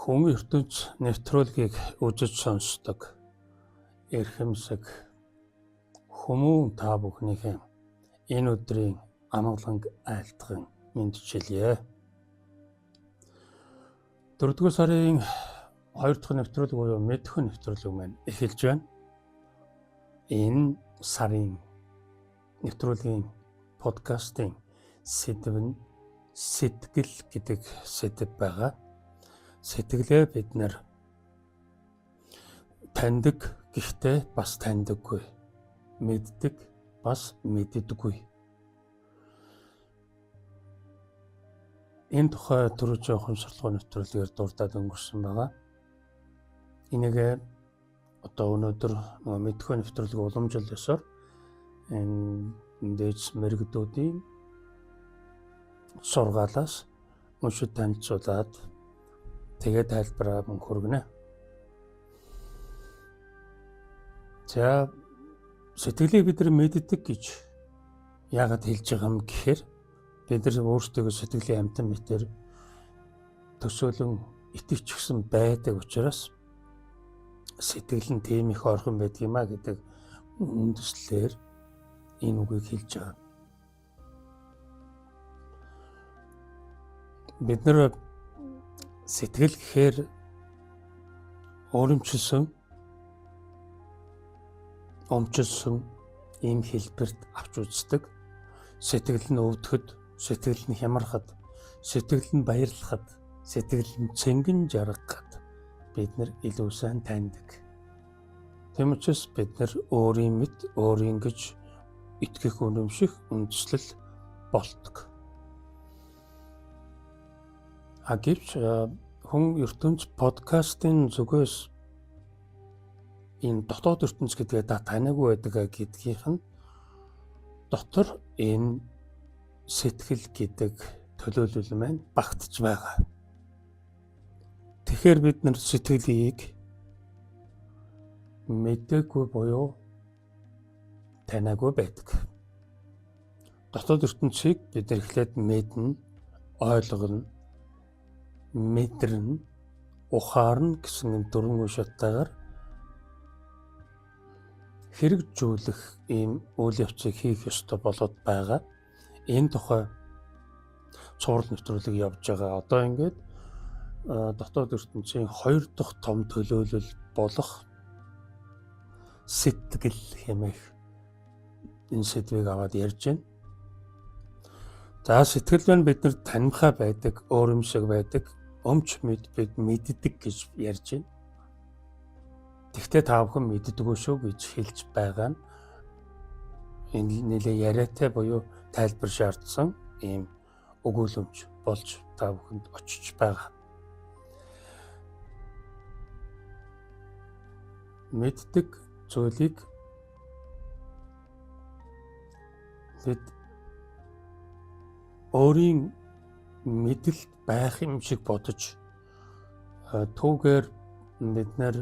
Хүн ертөнц нэвтрүүлгийг үзэж сонсдог эрхэмсэг хүмүүн та бүхнийхээ энэ өдрийн амгаланг айлтган мэдчилье. 4-р сарын 2 дахь нэвтрүүлэг буюу мэдхүн нэвтрүүлэг маань эхэлж байна. Энэ сарын нэвтрүүлгийн подкастын сэдэв нь сэтгэл гэдэг сэдэв байгаа. Сэтгэлээ бид нэр таньдаг гэхдээ бас таньдаггүй, мэддэг бас мэддэггүй. Энэ тухай түрүү жоохон сурталчилгааны нэвтрүүлгээр дурдаад өнгөрсөн байгаа. Энийг одоо өнөөдөр мэдхүн нэвтрүүлэг уламжлалсаар энэ дээд мэрэгдүүдийн сургаалаас уншиж танилцуулаад тэгээд тайлбараа мөн хүргэнэ. За сэтгэлийг бид нар мэддэг гэж яагаад хэлж байгаа юм гэхээр бид нар өөрсдөө сэтгэлийн амтан мэтэр төсөөлөн итгэвчсэн байдаг учраас сэтгэл нь тийм их орхон байдгиймаа гэдэг үндэслэлээр энэ үгийг хэлж байгаа. Бид нар сэтгэл гэхээр өөрөмчилсөн, омчилсон ийм хэлбэрт авч үздэг. Сэтгэл нь өвдөхөд, сэтгэл нь хямархад, сэтгэл нь баярлахад, сэтгэл нь цэнгэн жаргахад бид нар илүү сайн таньдаг. Тийм учраас бид нар өөрийн мэд, өөрийн гэж итгэх үнэмших үндэслэл болдог. Гэвч хүн ертөнц подкастын зүгээс энэ дотоод ертөнц гэдгээ та танаагүй байдаг гэдгийнх нь дотор энэ сэтгэл гэдэг төлөөлөл маань багтж байгаа. Тэгэхээр бид нар сэтгэлийг мэдээгүй буюу танаагүй байдаг. Дотоод ертөнцийг бид нар эхлээд мэднэ, ойлгоно, мэдрэн, ухаарна гэсэн дөрвөн үе шаттайгаар хэрэгжүүлэх ийм үйл явцыг хийх ёстой болоод байгаа. Энэ тухай цуврал нэвтрүүлэг явж байгаа. Одоо ингээд дотоод ертөнцийн 2 дахь том төлөөлөл болох сэтгэл хэмээх энэ сэдвийг аваад ярьж байна. За сэтгэл маань бид нар танимхай байдаг, өөрөмсөг байдаг, өмч мэд бид мэддэг гэж ярьж байна. Тэгвэл та бүхэн мэддэггүй шүү гэж хэлж байгаа нь энэ нэлээ яриатай буюу тайлбар шаардсан ийм өгүүлэмж болж та бүхэнд очиж байгаа. Мэддэг зүйлийг бид өөрийн мэдэлд байх юм шиг бодож түүгээр бид нар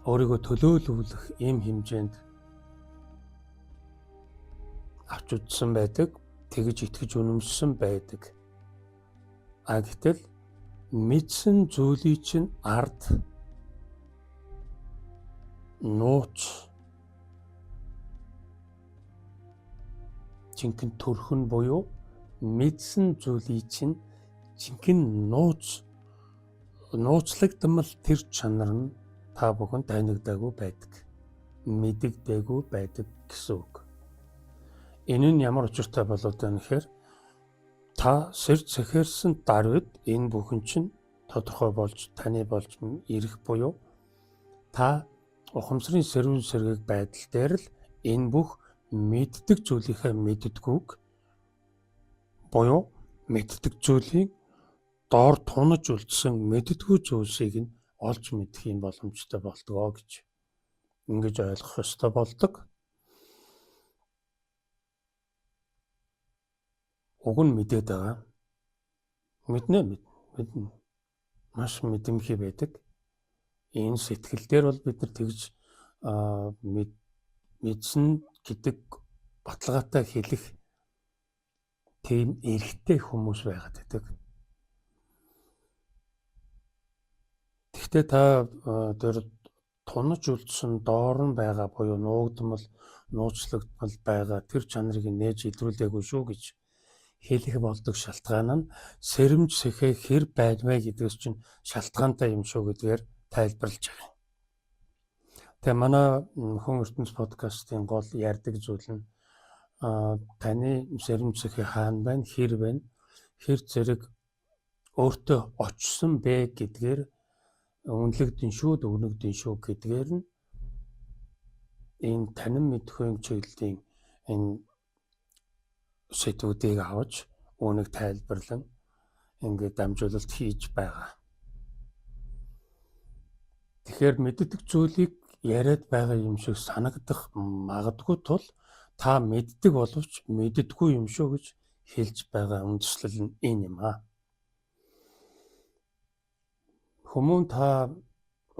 өөрийгөө төлөөлүүлэх ийм хэмжээнд авч үзсэн байдаг, тэгж итгэж үнэмшсэн байдаг. Гэтэл мэдсэн зүйлийг чинь ард нууц жинхэнэ төрхөн буюу мэдсэн зүйлийг чинь жинхэнэ нууцлагдмал тэр чанар нь та бүхэн танигдаагүй байдаг, мэдэгдээгүй байдаг гэсэн үг. Энэ нь ямар учиртай болоод байна гэхээр та сэрж сэхэрсэн даруйд энэ бүхэн чинь тодорхой болж таны болж ирэх буюу та ухамсарын сэрүүн сэргийг байдал дээр л энэ бүх мэддэг зүйлийнхээ мэддэггүйг буюу мэддэг зүйлийг доор тунаж үлдсэн мэддэггүй зүйлсийг нь олж мэдэх юм боломжтой болдгоо гэж ингэж ойлгох ёстой болдог. Уг нь мэдээд байгаа. Мэднэ. Маш мэдэмхий байдаг. Энэ сэтгэл дээр бол бид нар тэгж мэдсэн гэдэг баталгаатай хэлэх тийм эрхтэй хүмүүс байгаад байдаг. Гэхдээ та тэр тунаж үлдсэн доор нь байгаа буюу нуугдмал, нууцлагдмал байгаа тэр чанарыг нээж илрүүлээгүй шүү гэж хэлэх болдог шалтгаан нь сэрэмж сэхээ хэр байдвэ гэдгээс чинь шалтгаантай юм шүү гэдгээр тайлбарлаж байгаа. Тэгээ манай хүн ертөнц подкастын гол ярьдаг зүйл нь таны сэрэмж сэхээ хаана байна, хэр байна, хэр зэрэг өөртөө очсон бэ гэдгээр үнэлэгдэн шүү, дүгнэгдэн шүү гэдгээр нь энэ танин мэдхийн чиглэлийн энэ сэдвүүдийг авч үүнийг тайлбарлан ингээд дамжуулалт хийж байгаа. Тэгэхээр мэддэг зүйлийг яриад байгаа юм шиг санагдах магадгүй тул та мэддэг боловч мэддэггүй юм шүү гэж хэлж байгаа үндслэл нь энэ юм аа. Хүмүүн та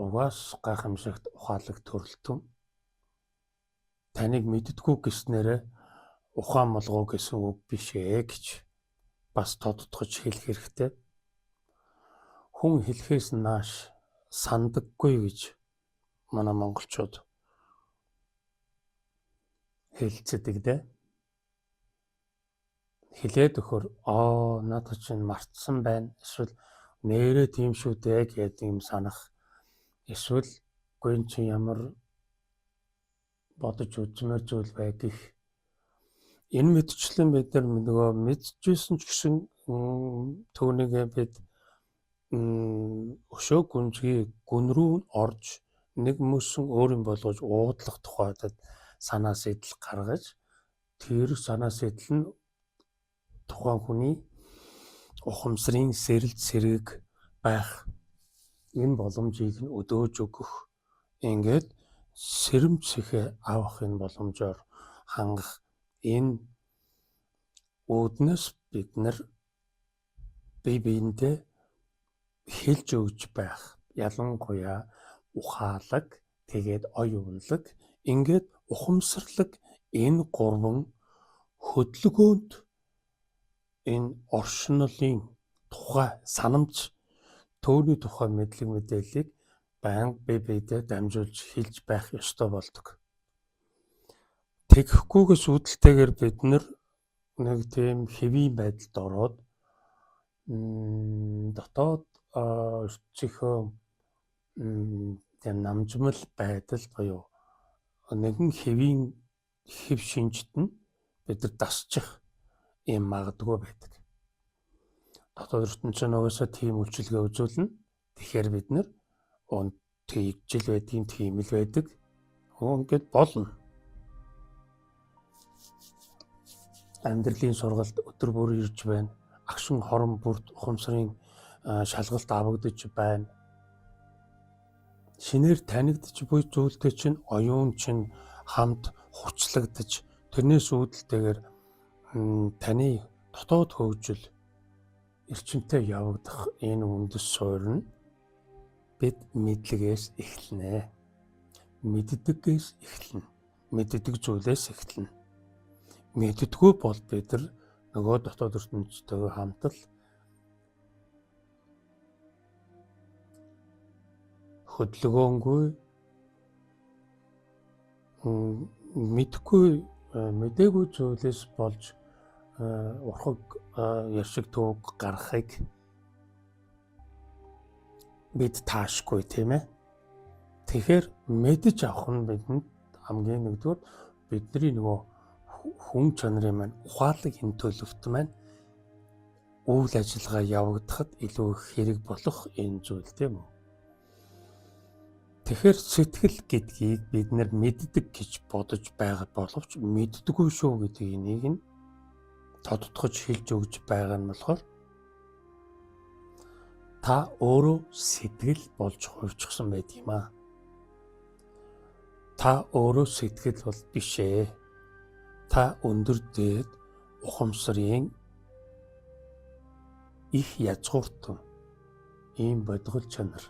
угаас гайхамшигт ухаалаг төрөлтөн таныг мэддэггүй гэснээрээ ухаан молгоо гэсэн үг биш ээ гэж бас тодтогч хэлэх хэрэгтэй. Хүн хэлхээс нааш сандаггүй гэж манай монголчууд хэлцдэг дээ. Хэлээд өгөхөр надад чинь мартсан байна. Эсвэл нэрээ тийм шүү дээ гэдэг юм санах. Эсвэл гүн чи ямар бодож үзмээр зүйл бай гэх. Энэ мэдчлэн бид нар нөгөө мэдчихсэн ч гэсэн түүнийгээ бид өшөө гүнзгий гүн рүү орж нэг мөсөн өөр юм болгож уудлах тухайд санаа сэтэл гаргаж тэр санаа сэтэл нь тухайн хүний ухамсарын сэрэлт сэрэг байх энэ боломжийг нь өдөөж өгөх ингээд сэрэмж сэхээ авах энэ боломжоор хангах энэ үүднээс бид нар бие биендээ хэлж өгж байх ялангуяа ухаалаг тэгээд оюунлаг ингээд ухамсарлаг энэ гурван хөдөлгөөнд энэ оршинлын тухай санамж төвний тухай мэдлэг мэдээллийг байнга бие биедээ дамжуулж хэлж байх ёстой болдог. Тэгэхгүйгээс үүдэлтэйгээр бид нар нэг тийм хэвийн байдалд ороод дотоод эртцийнхөө тийм намжмал байдал буюу нэгэн хэвийн хэв шинжт нь бид нар дасчих юм магадгүй байдаг. Дотоод ертөнцийн угаасаа тийм үйлчилгээ үзүүлнэ. Тэгэхээр бид нар тэгжил байдгийн тийм л байдаг. Ингээд болно. Амьдралын сургалт өдөр бүр ирж байна. Агшин хорон бүрт ухамсарын шалгалт авагдаж байна. Шинээр танигдж буй зүйлтэй чинь оюун чинь хамт хувцлагдаж тэрнээс үүдэлтэйгээр таны дотоод хөгжил эрчимтэй явагдах энэ үндэс суурь нь бид мэдлэгээс эхэлнэ. Мэддэггээс эхэлнэ. Мэддэг зүйлээс эхэлнэ. Мэддэггүй бол бид нар нөгөө дотоод ертөнцтэйгээ хамтал хөдөлгөөнгүй мэдээгүй зүйлээс болж урхаг яршиг төвөг гарахыг бид таашгүй тийм ээ. Тэгэхээр мэдэж авах нь бидэнд хамгийн нэгдүгээр бидний нөгөө хүн чанарын маань ухаалаг энэ төлөвт маань үйл ажиллагаа явагдахад илүү их хэрэг болох энэ зүйл тийм үү. Тэгэхээр сэтгэл гэдгийг бид нар мэддэг гэж бодож байгаа боловч мэддэггүй шүү гэдэг энийг нь тодтогч хэлж өгж байгаа нь болохоор та өөрөө сэтгэл болж хувьчихсан байт юм аа. Та өөрөө сэтгэл бол биш ээ. Та өндөр дээд ухамсарын их язгууртан ийм бодгол чанар.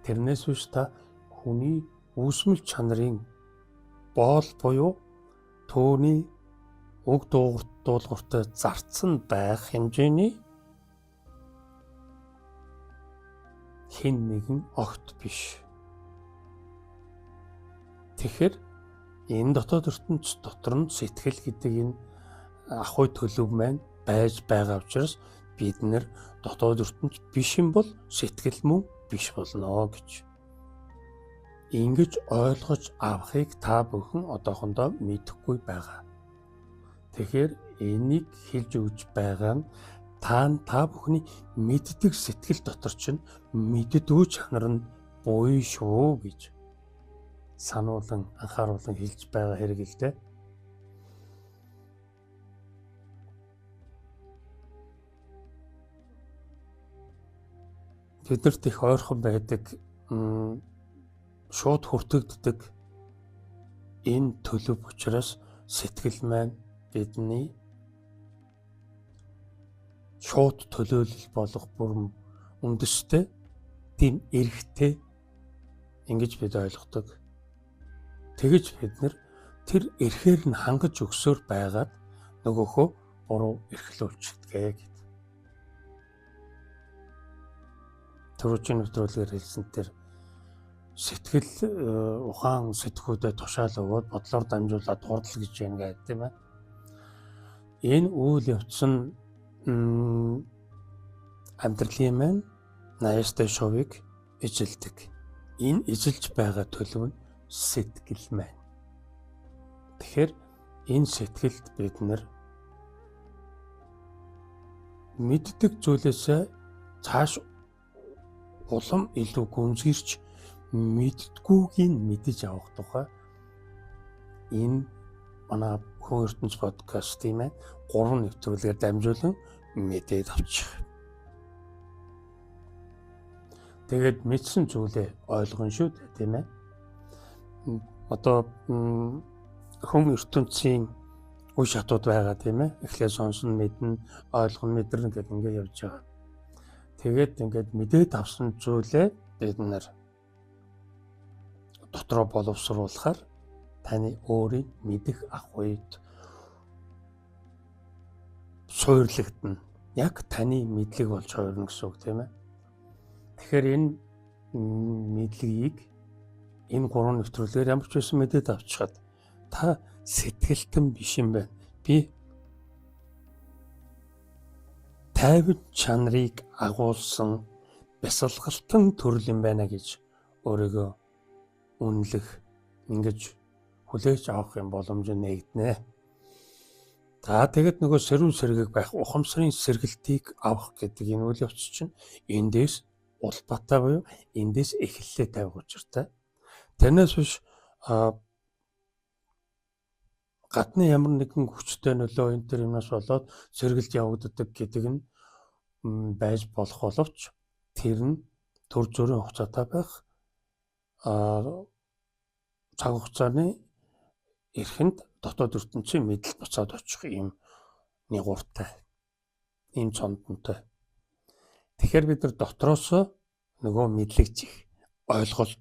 Тэрнээс биш та хүний үүсмэл чанарын боол буюу төвний уг дуулууртай зарцсан байх хэмжээний хэн нэгэн огт биш. Тэгэхээр энэ дотоод ертөнц дотор нь сэтгэл гэдэг энэ ахуй төлөв маань байж байгаа учраас бид нэр дотоод ертөнц биш юм бол сэтгэл мөн биш болно гэж. Ингэж ойлгож авахыг та бүхэн одоохондоо мэдэхгүй байгаа. Тэгэхээр энийг хэлж өгж байгаа нь та бүхний мэддэг сэтгэл дотор чинь мэддгүй чанар нь буй шүү гэж сануулan анхааруулan хэлж байгаа хэрэг л дээ. Биднэрт их ойрхон байдаг шууд хүртэгддэг энэ төлөв учраас сэтгэл маань бидний шууд төлөөлөл болох бүрэн үндэстэй тийм эрхтэй ингэж бид ойлгодог. Тэгэж бид нэр тэр эрхээр нь хангаж өгсөөр байгаад нөгөөхөө буруу эрхлүүлчихдэг гэд. Төрөчийн нэвтрүүлгээр хэлсэн тэр сэтгэл ухаан сэтгүүдэд тушаал өгөөд бодлоор дамжуулаад хурдл гэж байна гэдэг тийм ээ. Энэ үйл явц нь амьдралын маань наястай шовыг эжилдэг. Энэ эжилж байгаа төлөв нь сэтгэл маань. Тэгэхээр энэ сэтгэлд бид нэр мэддэг зүйлээсээ цааш улам илүү гүнзгийрч мэддгүйг нь мэдэж авах тухай энэ манай Хүн ертөнц подкастын маань 3 нэвтрүүлгээр дамжуулан мэдээд авчих. Тэгээд мэдсэн зүйлээ ойлгоно шүү дээ, тийм ээ. Одоо хүн ертөнцийн үе шатууд байгаа тийм ээ. Эхлээд сонсон, мэднэ, ойлгоно, мэдэрнэ гэдэг ингээд явж байгаа. Тэгээд ингээд мэдээд авсан зүйлээ бид нэр дотроо боловсруулахаар таны өөрийн мэдэх ахуйд суйрлагдана. Яг таны мэдлэг болж хувирна гэсэн үг тийм ээ. Тэгэхээр энэ мэдлэгийг энэ 3 нэвтрүүлгээр ямар ч байсан мэдээд авчихад та сэтгэлтэн биш юм байна. Би тайван чанарыг агуулсан бясалгалтан төрөл юм байна гэж өөрийгөө үнэлэх ингэж хүлээж авах юм боломж нэгднэ. За тэгэд нөгөө сэрүүн сэргийг байх ухамсарын сэргэлтийг авах гэдэг энэ үйл явц чинь эндээс улбатай буюу эндээс эхэллээ тавих учиртай. Тэрнээс биш гадны ямар нэгэн хүчтэй нөлөө энэ төр юмнаас болоод сэргэлт явагддаг гэдэг нь байж болох боловч тэр нь төр зүрийн хугацаатай байх цаг хугацааны эрхэнд дотоод ертөнцийн мэдл буцаад очих юм нэгуртай, ийм цондонтой. Тэгэхээр бид нар дотроос нөгөө мэдлэгч ойлголт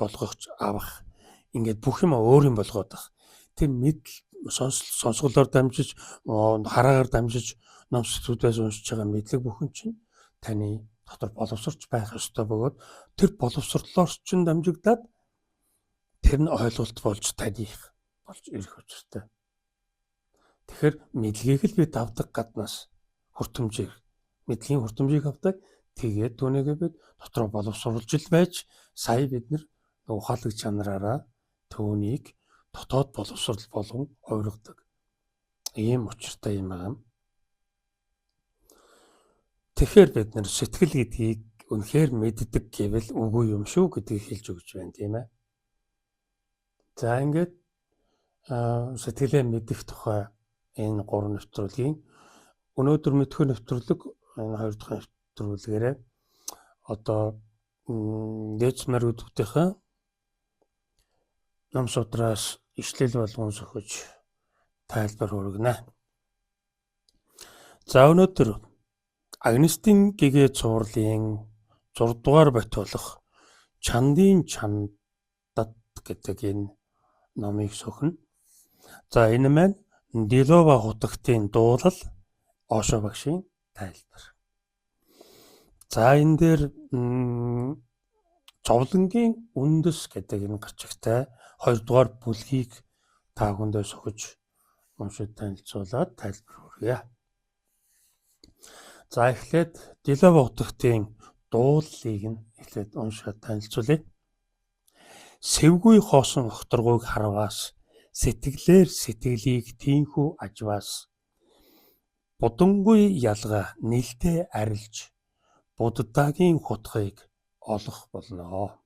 болгож авах, ингээд бүх юм өөр юм болгоод байх. Тэр мэдл сонсголоор дамжиж, хараагаар дамжиж ном сэдвүүдээс уншиж байгаа мэдлэг бүхэн чинь таны дотор боловсрч байх ёстой бөгөөд тэр боловсрлоор чинь дамжигдаад тэр нь ойлголт болж таних болж ирэх учиртай. Тэгэхээр мэдлэгийг л бид авдаг гаднаас хүртэмжийг, мэдлэгийн хүртэмжийг авдаг. Тэгээд түүнийгээ бид дотроо боловсруулж ил байж сая бид нэр ухаалаг чанараараа түүнийг дотоод боловсрол болгон хувиргадаг. Ийм учиртай юм аа. Тэгэхээр бид нар сэтгэл гэдгийг үнэхээр мэддэг гэвэл үгүй юм шүү гэдгийг хэлж өгч байна, тийм ээ. За ингээд сэтгэлээ мэдэх тухай энэ 3 нэвтрүүлгийн өнөөдөр мэдхүй нэвтрүүлэг энэ 2 дахь нэвтрүүлгээрээ одоо дээдсмэр үдвтийнхаа ном судраас ишлэл болгон сөхөж тайлбар хүргэнэ. За өнөөдөр Агнестийн гэгээ цуурлын 6 дугаар байтуулах Чандын чандад гэдэг энэ номыг сөхнө. За энэ маань Дилова хутагтын дуулал Ошо багшийн тайлбар. За энэ дээр зовлонгийн үндэс гэдэг энэ гачигтай 2 дугаар бүлгийг та бүхэндээ сохиж уншиж танилцуулаад тайлбар хүргье. За эхлээд Дилав утгатын дууллыг нь эхлээд уншаад танилцуулъя. Сэвгүй хоосон огторгуйг харваас сэтгэлээр сэтгэлийг тийхүү ажваас будангуй ялга нэлтэй арилж буддагийн хутгийг олох болно.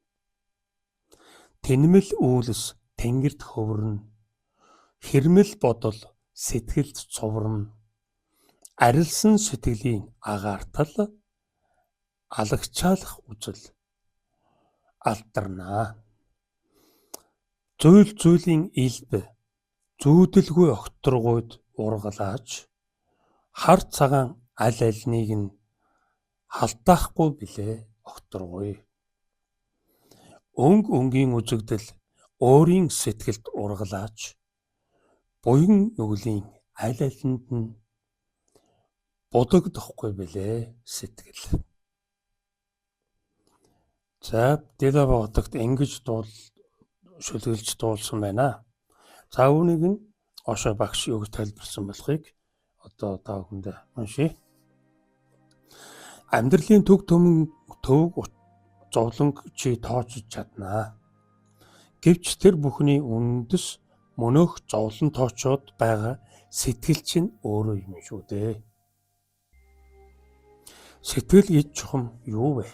Тэнмэл үүлс тэнгэрт хөврөн хэрмэл бодол сэтгэлд цувран арилсан сэтгэлийн агартал алагчаалах үзэл алдарнаа. Зүйлийн илб зүүдэлгүй огторгуйд ургалааж хар цагаан аль альнийг нь халдаахгүй билээ огторгуй. Өнгийн үзэгдэл өөрийн сэтгэлд ургалааж буян нүглийн аль алинд нь будагдахгүй билээ сэтгэл. За Дилав утагт ингэж шүлгэлж дуулсан байна. За үүнийг нь Ошо багш юу гэж тайлбарсан болохыг одоо та бүхэндээ уншия. Амьдралын төв зовлонг чи тоочж чаднаа. Гэвч тэр бүхний үндэс мөнөөх зовлон тоочоод байгаа сэтгэл чинь өөрөө юм шүү дээ. Сэтгэл гэж чухам юу вэ?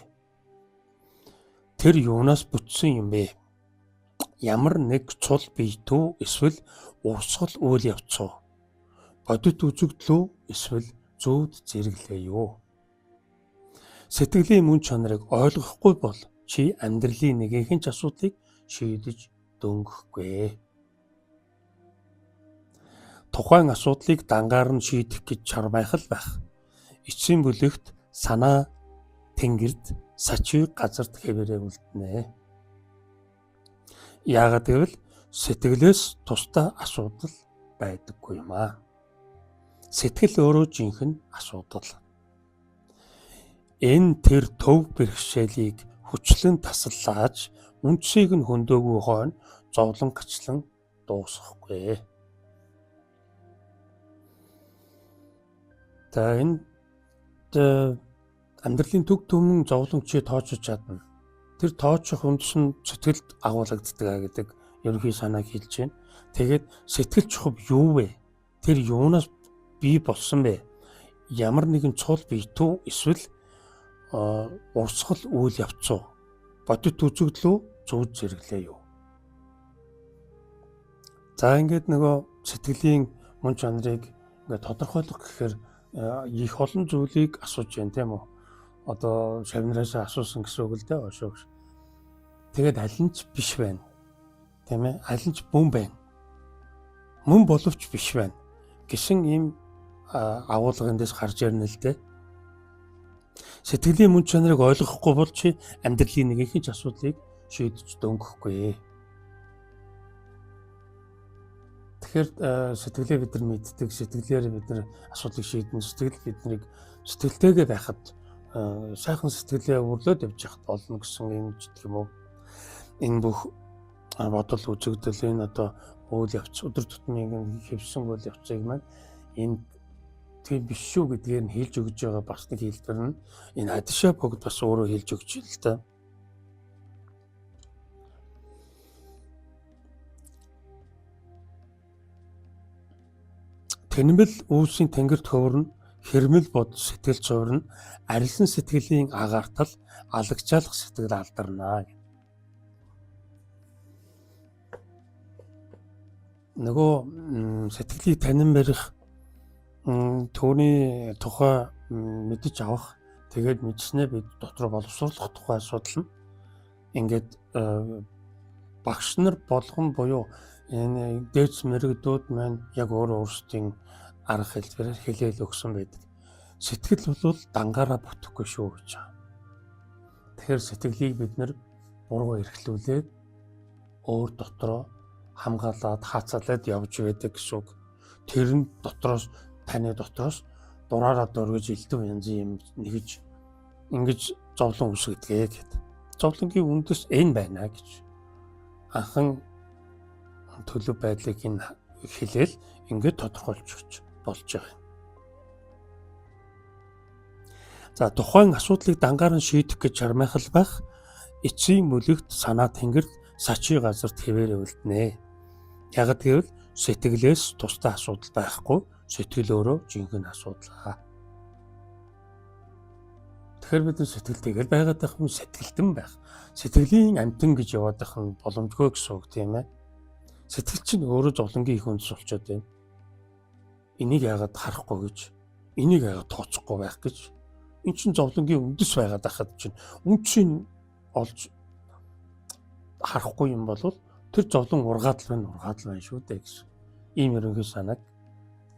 Тэр юунаас бүтсэн юм бэ? Ямар нэг цул биетүү эсвэл урсгал үйл явц уу? Бодит үзэгдэл үү эсвэл зүүд зэрэглээ юу? Сэтгэлийн мөн чанарыг ойлгохгүй бол чи амьдралын нэгэн ч асуудлыг шийдэж дөнгөхгүй. Тухайн асуудлыг дангаар нь шийдэх гэж чармайхал байх. Эцсийн бүлэгт санаа тэнгэрд сачиг газарт хэвээрээ үлднэ. Яагаад гэвэл сэтгэлээс тусдаа асуудал байдаггүй юм аа. Сэтгэл өөрөө жинхэнэ асуудал. Энэ тэр төв бэрхшээлийг хүчлэн тасаллааж үндсийг нь хөндөөгүй хойно зовлон гачлан дуусгахгүй. За энэ амьдралын төв төмөн зовлон чи тоочж чадна. Тэр тооцох үндэс нь сэтгэлд агуулгаддаг гэдэг ерөнхий санааг хэлж байна. Тэгээд сэтгэл чухам юу вэ? Тэр юунаас бий болсон бэ? Ямар нэгэн цул биетүү эсвэл урсгал үйл явц уу? Бодит үзэгдэл үү? Зүүд зэрэглээ юу? За ингээд нөгөө сэтгэлийн мөн чанарыг ингээд тодорхойлох гэхээр их олон зүйлийг асууж байна тийм үү? Одоо шавнараас асуусан гэсэн үг л дээ Ошогш. Тэгээд аль нь ч биш байна. Тийм ээ? Аль нь ч мөн байна. Мөн боловч биш байна. Гэсэн ийм агуулгын дэс гарч ирнэ л дээ. Сэтгэлийн мөн чанарыг ойлгохгүй бол чи амьдралын нэгэн ч асуудлыг шийдэж дөнгөхгүй. Тэгэхээр сэтгэлээ бид нар мэддэг, сэтгэлээр бид нар асуудлыг шийдэн, сэтгэл биднийг сэтгэлтэйгээ байхад сайхан сэтгэлээ өрлөөд явж яхад болно гэсэн юм гэдэг юм уу. Энэ бүх бодол үзэгдэл энэ одоо үйл явц өдөр тутмын хэвсэн үйл явцыг маань энэ тийм биш шүү гэдгээр нь хэлж өгж байгаа бас нэг хэлбэр нь энэ Адишаа богд бас өөрөө хэлж өгч байна л та. Тэнмэл үүсийн тэнгэрт хөврөн хэрмэл бод сэтгэл цувран арилсан сэтгэлийн агартал алагчаалах сэтгэл алдарнаа. Нөгөө сэтгэлийг танин барих түүний тухай мэдэж авах тэгээд мэдснээ бид дотроо боловсруулах тухай асуудал нь ингээд багш нар болгон буюу энэ дээдс мэрэгдүүд маань яг өөрсдийн арга хэлбэрээр хэлээл өгсөн байдаг. Сэтгэл бол дангаараа бүтэхгүй шүү гэж байгаа. Тэгэхээр сэтгэлийг бид нар буруу эрхлүүлээд өөр дотроо хамгаалаад хаацалаад явж байдаг гэсэн үг. Тэр нь дотроос таны дотроос дураараа дөрвиж элдв янзын юм нэгж ингэж зовлон үүсгэдэг гэдэг. зовлонгийн үндэс энэ байна гэж анхан төлөв байдлыг энэ хэлээл ингээд тодорхойлж өгч болж байгаа. За тухайн асуудлыг дангаар нь шийдэх гэж чармайхал байх эцсийн мөлөгт санаа тэнгэрд сачи газар твэрээ үлднэ. Яг гэвэл сэтгэлээс тусдаа асуудал байхгүй, сэтгэл өөрөө жинхэнэ асуудал. Тэгэхээр бид сэтгэлтэйгээр байгаад байх юм, сэтгэлтэн байх. Сэтгэлийн амтан гэж яваад байх нь боломжгүй гэсэн үг тийм ээ. Сэтгэл чинь өөрөө зовлонгийн их үндэс болчиход байна. Энийг яагаад харахгүй гэж, энийг яагаад тооцохгүй байх гэж. Энд чинь зовлонгийн үндэс байгаад байхад чинь үнцийг олж харахгүй юм бол тэр зовлон ургаадл байна шүү дээ гэсэн. Ийм ерөнхий санааг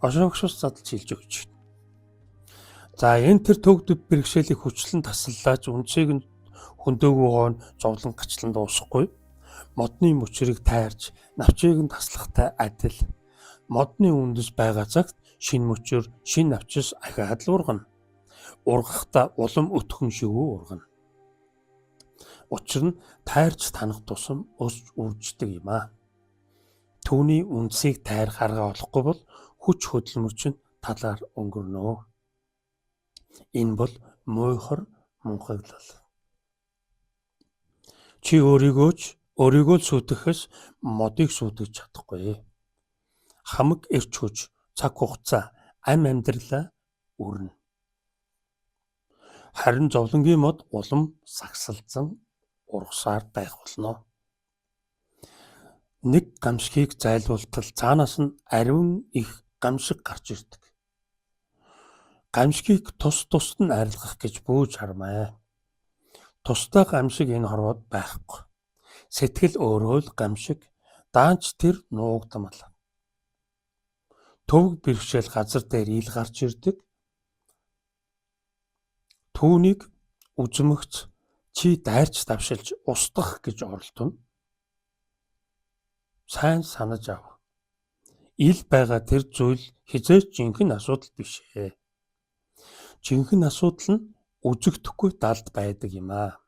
Ошогшос задлж хэлж өгч байна. За энэ тэр төгдөв бэрхшээлийг хүчлэн тасаллаач үнцийг нь хөндөөгүй хоон зовлон гачлан дуусахгүй. Модны мөчрийг тайрч навчийг нь таслахтай адил. Модны үндэс байгаа цагт шин мөчөр, шин навчис ахиад л ургана. Ургахдаа улам өтгөн шигүү ургана. Учир нь тайрч танах тусам үрждэг юм аа. Түүний үндсийг тайрах арга олохгүй бол хүч хөдөлмөр чинь талаар өнгөрнө. Энэ бол муйхар мунхаглал. Чи өөрийгөө л сүйтгэхээс модыг сүйтгэж чадахгүй. Хамаг эрч хүч, цаг хугацаа, амьдралаа өрнө. Харин зовлонгийн мод улам сагсалзан ургасаар байх болно. Нэг гамшигыг зайлуултал цаанаас нь ариун их гамшиг гарч ирдэг. Гамшигыг тусад нь арилгах гэж бүүж хармаа. Тусдаа гамшиг энэ хорвоод байхгүй. Сэтгэл өөрөө л гамшиг, даанч тэр нуугдмал. Төвөг бэрхшээл газар дээр ил гарч ирдэг. Түүнийг үзмэгц чи дайрч давшилж устгах гэж оролдоно. Сайн санаж ав. Ил байгаа тэр зүйл хизээч жинхэнэ асуудал биш ээ. Жинхэнэ асуудал нь үзэгдэхгүй далд байдаг юм аа.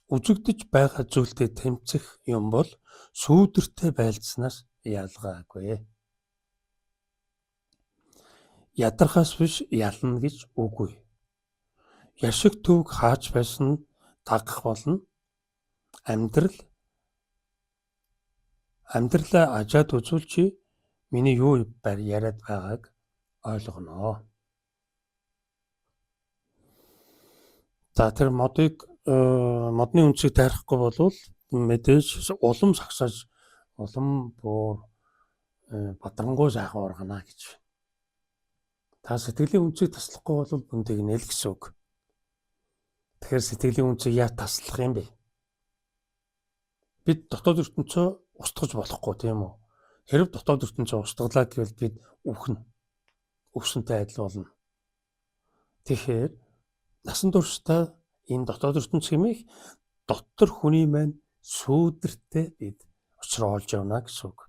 Үзэгдэж байгаа зүйлтэй тэмцэх юм бол сүүдэртэй байлдснаас ялгаагүй. Ядархаас биш ялна гэж үгүй. Яшиг төвг хааж байсан дагах болно. Амьдралаа ажаад үзвэл чи миний юу яриад байгааг ойлгоно. За тэр модны үнцийг тайрахгүй болвол мэдээж улам сагсаж улам буур бадрангуй сайхан ургана гэж. Та сэтгэлийн үнцийг таслахгүй бол бүндийг нэл гэсэн үг. Тэгэхээр сэтгэлийн үнцийг яаж таслах юм бэ? Бид дотоод ертөнцөө устгаж болохгүй тийм үү? Хэрэг дотоод ертөнцөө устгалаа гэвэл бид өвсөнтэй адил болно. Тэгэхээр насан туршдаа энэ дотоод ертөнц хэмээх дотор хүний маань сүүдэртэй бид учраа олж явна гэсэн үг.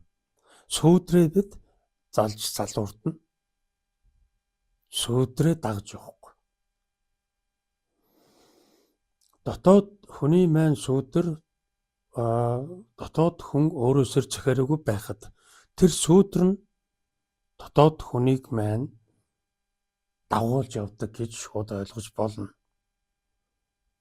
Сүүдрээ бид залж залуурдна. Сүүдрээ дагж явахгүй. Дотоод хүний маань сүүдэр дотоод хүн өөрөөсөө захиараагүй байхад тэр сүүдэр нь дотоод хүнийг маань дагуулж явдаг гэж шууд ойлгож болно.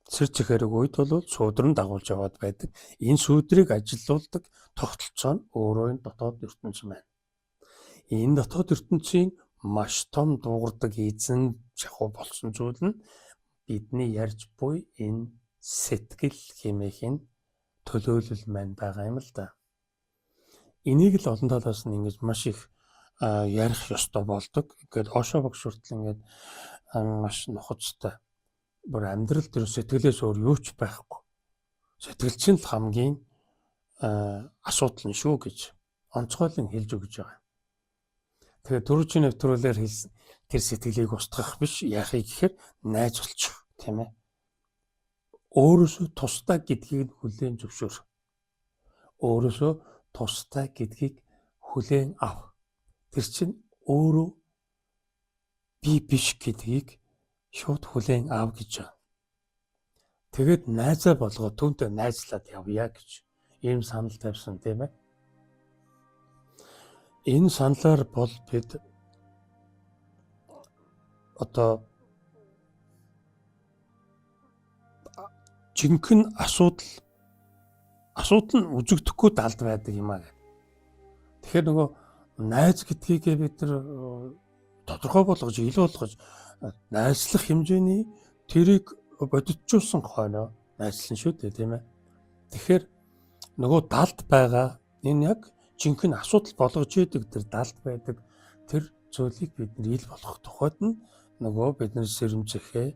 Сэр захиараагүй үед бол сүүдэр нь дагуулж яваад байдаг. Энэ сүүдрийг ажилуулдаг тогтолцоо нь өөрөө энэ дотоод ертөнц маань. Энэ дотоод ертөнцийн маш том дуугардаг эзэн шахуу болсон зүйл нь бидний ярьж буй энэ сэтгэл хэмээх энэ төлөөлөл маань байгаа юм л да. Энийг л олон талаас нь ингэж маш их ярих ёстой болдог. Ингээд Ошо багш хүртэл ингээд маш нухацтай. Бүр амьдрал дээр сэтгэлээс өөр юу ч байхгүй. Сэтгэл чинь л хамгийн асуудал нь шүү гэж онцгойлон хэлж өгч байгаа. Тэгэхээр дөрвжийн нэвтрүүлгээр хэлсэн тэр сэтгэлийг устгах биш яахыг гэхээр найз болчих тийм ээ. Өөрөөсөө тусдаа гэдгийг хүлээн зөвшөөр. Өөрөөсөө тусдаа гэдгийг хүлээн ав. Тэр чинь өөрөө би биш гэдгийг шууд хүлээн ав гэж байна. Тэгээд найзаа болгоод түүнтэй найзлаад явъя гэж ийм санал тавьсан тийм ээ. Энэ саналаар бол бид одоо жинхэнэ асуудал нь үзэгдэхгүй далд байдаг юм аа. Тэгэхээр нөгөө найз гэдгийг бид нар тодорхой болгож, ил болгож найзлах хэмжээний тэрийг бодитжуулсан хойно найзлан шүү дээ, тийм ээ. Тэгэхээр нөгөө далд байгаа энэ яг жинхэнэ асуудал болгож идэг тэр далд байдаг тэр зүйлийг бид нар ил болгох тухайд нь нөгөө бидний сэрэмжихээ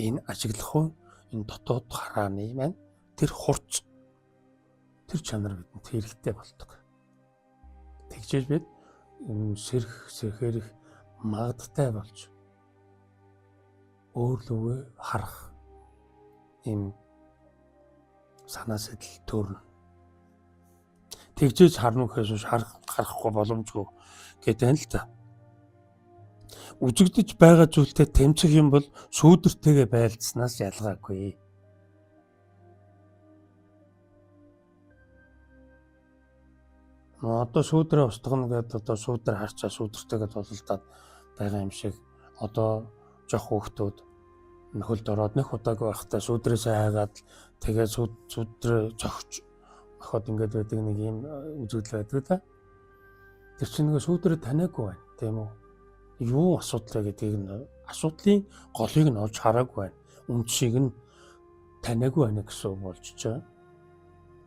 энэ ажиглах уу энэ дотоод харааны маань тэр хурц тэр чанар бидэнд хэрэгтэй болдог. Тэгжээж бид сэрхээрх магадтай болж өөр лүгээ харах ийм санаа сэтэл төрнө. Тэгжээж харна гэхээс харахгүй боломжгүй гэдэг нь л та. Үзэгдэж байгаа зүйлтэй тэмцэх юм бол сүүдэртэйгээ байлдснаас ялгаагүй. Одоо сүүдрээ устгана гэдэг одоо сүүдэр харчаа сүүдэртэйгээ тулалдаад байгаа юм шиг одоо жоох хүүхдүүд нөхөлд ороод нэг удаагүй байхдаа сүүдрээсээ хайгаад тэгээ сүүдрээ зогч хот ингээд байдаг нэг юм үзэгдэл байдаг да. Тэр чинь нэг сүүдрээ таниагүй байна тийм үү? Юу асуудал вэ гэдгийг нь асуудлын голыг нь олж хараагүй байна. Үндсийг нь таниагүй байна гэсэн үг болж чаа.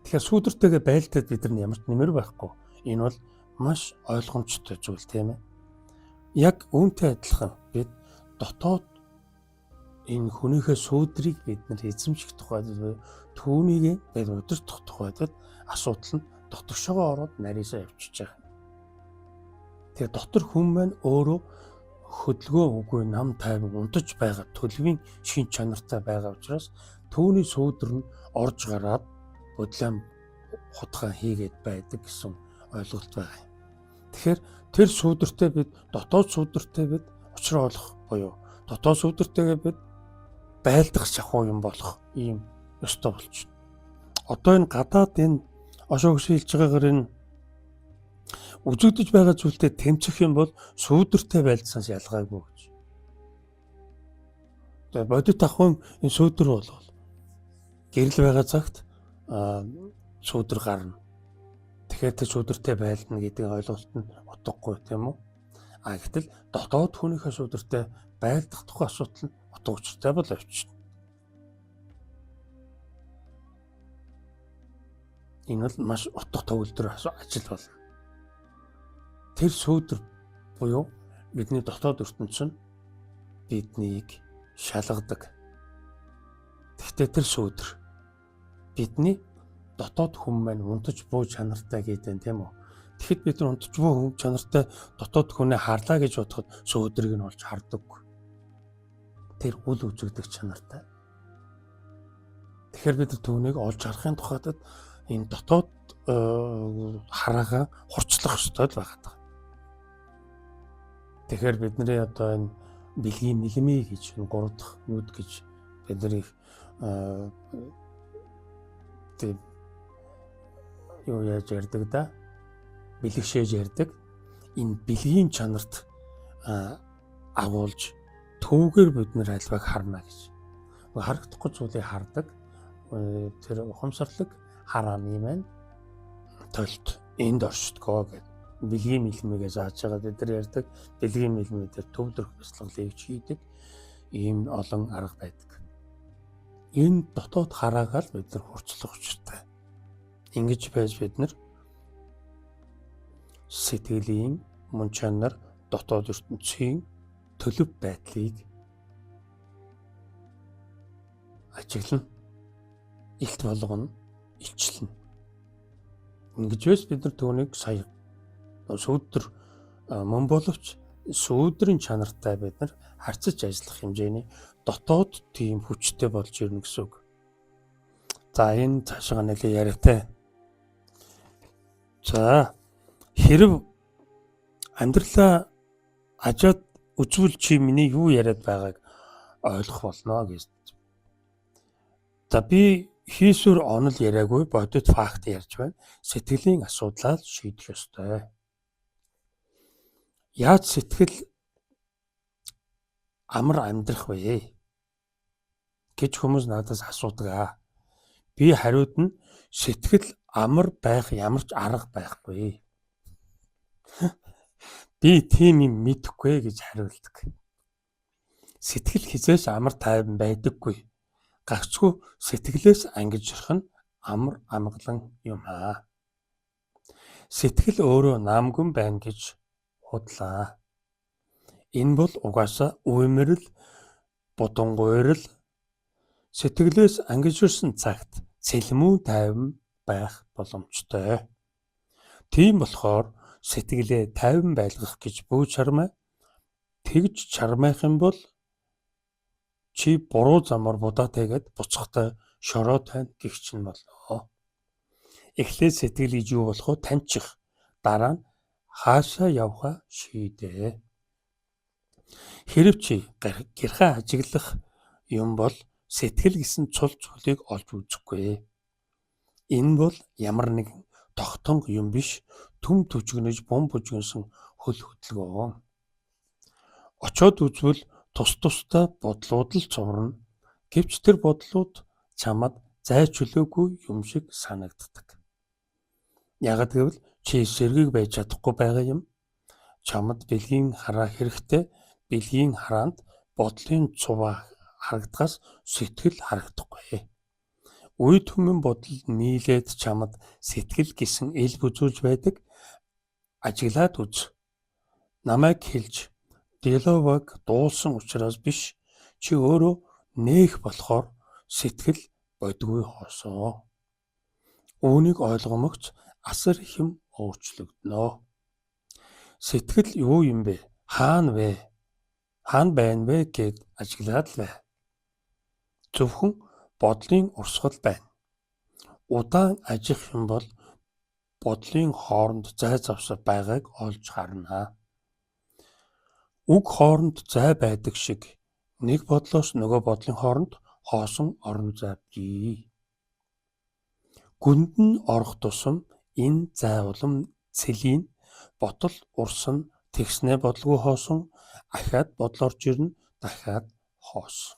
Тэгэхээр сүүдэртэйгээ байлдаад бид нар ямар ч нэмэр байхгүй. Энэ бол маш ойлгомжтой зүйл тийм ээ. Яг үүнтэй адилхан бид дотоод энэ хүнийхээ сүүдрийг бид нар эзэмших тухайд түүнийг бид удирдах тухайд асуудал нь дотгошоо ороод нарийсаа явчихж байгаа. Тэгээ дотор хүн маань өөрөө хөдөлгөөн үгүй нам тайван унтаж байгаа төлөвийн шин чанартай байгаа учраас түүний сүүдэр нь орж гараад бодлон хутгаа хийгээд байдаг гэсэн ойлголт байгаа юм. Тэгэхээр тэр сүүдэртэй бид дотоод сүүдэртэй бид учраа олох буюу дотоод сүүдэртэйгээ бид байлдах шахуу юм болох ийм ёстой болчихно. Одоо энэ гадаад энэ ошоо хөшөөлж байгаагаар энэ үзэгдэж байгаа зүйлтэй тэмцэх юм бол сүүдэртэй байлдсанаас ялгаагүй гэж. Тэгээ бодит ахын энэ сүүдэр бол гэрэл байгаа цагт сүүдэр гарна. Тэгэхээр тэр сүүдэртэй байлдана гэдэг ойлголт нь утгагүй тийм үү? Гэтэл дотоод хүнийхээ сүүдэртэй байлдах тухай асуудал нь утга учиртай бол авчирна. Энэ бол маш утга төгөлдөр ажил болно. Тэр сүүдэр буюу бидний дотоод ертөнцийн биднийг шалгадаг. Гэхдээ тэр сүүдэр бидний дотоод хүн маань унтаж буу чанартай гэдэг тийм үү? Тэгэхэд бид нар унтаж буу хүн чанартай дотоод хүнээ харлаа гэж бодоход сүүдрийг нь олж хардаг. Тэр үл үзэгдэх чанартай. Тэгэхээр бид нар түүнийг олж харахын тухайд энэ дотоод хараага хурцлах ёстой л байгаа. Тэгэхээр бидний одоо энэ бэлгийн нэлмий гэж 3 дахь нүд гэж бид нарыг тийм юу яаж ярьдаг да? Бэлгшээж ярьдаг. Энэ бэлгийн чанарт агуулж төвгээр бид нар альваг харна гэж. Харагдахгүй зүйлийг хардаг. Тэр ухамсарлаг харааны маань толт энд оршдгоо гэдэг. Бэлгийн мэлмигээ зааж байгаа бид нар ярьдаг. Бэлгийн мэлмий дээр төвлөрөх бяцлаглыг хийдэг. Ийм олон арга байдаг. Энэ дотоод хараагаал бид нар хурцлах учиртай. Ингэж байж бид нар сэтгэлийн мөн чанар дотоод ертөнцийн төлөв байдлыг ажиглан илт болгоно, илчлэнэ. Ингэж байж бид нар түүнийг сая сүүдэр мөн боловч сүүдрийн чанартай бид нар харьцаж ажиллах хэмжээний дотоод тийм хүчтэй болж ирнэ гэсэн үг. За энэ цаашаа нэлээ яриатай. За хэрв амьдралаа ажаад үзвэл чи миний юу яриад байгааг ойлгох болно гэж. За би хийсвэр онол яриагүй бодит факт ярьж байна. Сэтгэлийн асуудлаа шийдэх ёстой. Яаж сэтгэл амар амьдрах вэ гэж хүмүүс надаас асуудаг. Би хариуд нь сэтгэл амар байх ямар ч арга байхгүй. Би тийм юм мэдэхгүй гэж хариулдаг. Сэтгэл хизээш амар тайван байдаггүй. Гагцгүй сэтгэлээс ангижрах нь амар амгалан юм аа. Сэтгэл өөрөө наамгүй байна гэж худлаа. Энэ бол угаасаа уймрал, будангуйрал, сэтгэлээс ангижирсан цагт цэлмүү тайван байх боломжтой. Тийм болохоор сэтгэлээ тайван байлгах гэж бүү чармай. Тэгж чармайх юм бол чи буруу замаар будаатэйгээд буцахтай шороо тань гихч нь болоо. Эхлээд сэтгэл гэж юу болох вэ? Таньчих. Дараа нь хаашаа явхаа шийдээ. Хэрв чи гэрхээ ажиглах юм бол сэтгэл гэсэн цул цулыг олж үзэхгүй. Энэ бол ямар нэгэн тогтонго юм биш, түм төжгөнөж бум бүжгэнсэн хөл хөдөлгөөн. Очоод үзвэл тус тустай бодлууд л цуврна. Гэвч тэр бодлууд чамд зай чөлөөгүй юм шиг санагддаг. Яг гэвэл чи сэргийг байж чадахгүй байгаа юм. Чамд бэлгийн хараа хэрэгтэй. Бэлгийн хараанд бодлын цуваа харагдахаас сэтгэл харагдахгүй. Үе түмэн бодол нийлээд чамд сэтгэл гэсэн ил бүзүүлж байдаг. Ажиглаад үз. Намайг хэлж диалог дуулсан учраас биш. Чи өөрөө нээх болохоор сэтгэл бодгүй хоосоо. Үүнийг ойлгомогч асар их юм өөрчлөгдөнө. Сэтгэл юу юм бэ? Хаана вэ? Хаана байна вэ гэд ажиглаад л бай. Зөвхөн бодлын урсгал байна. Удаан ажих юм бол бодлын хооронд зай завсар байгааг олж харна. Үг хооронд зай байдаг шиг нэг бодлоос нөгөө бодлын хооронд хоосон орон зай бий. Гүнд нь орох тусам энэ зай улам цэлийн ботол урсан тэгснээ бодлого хоосон ахаад бодлорж ирнэ дахиад хоосон.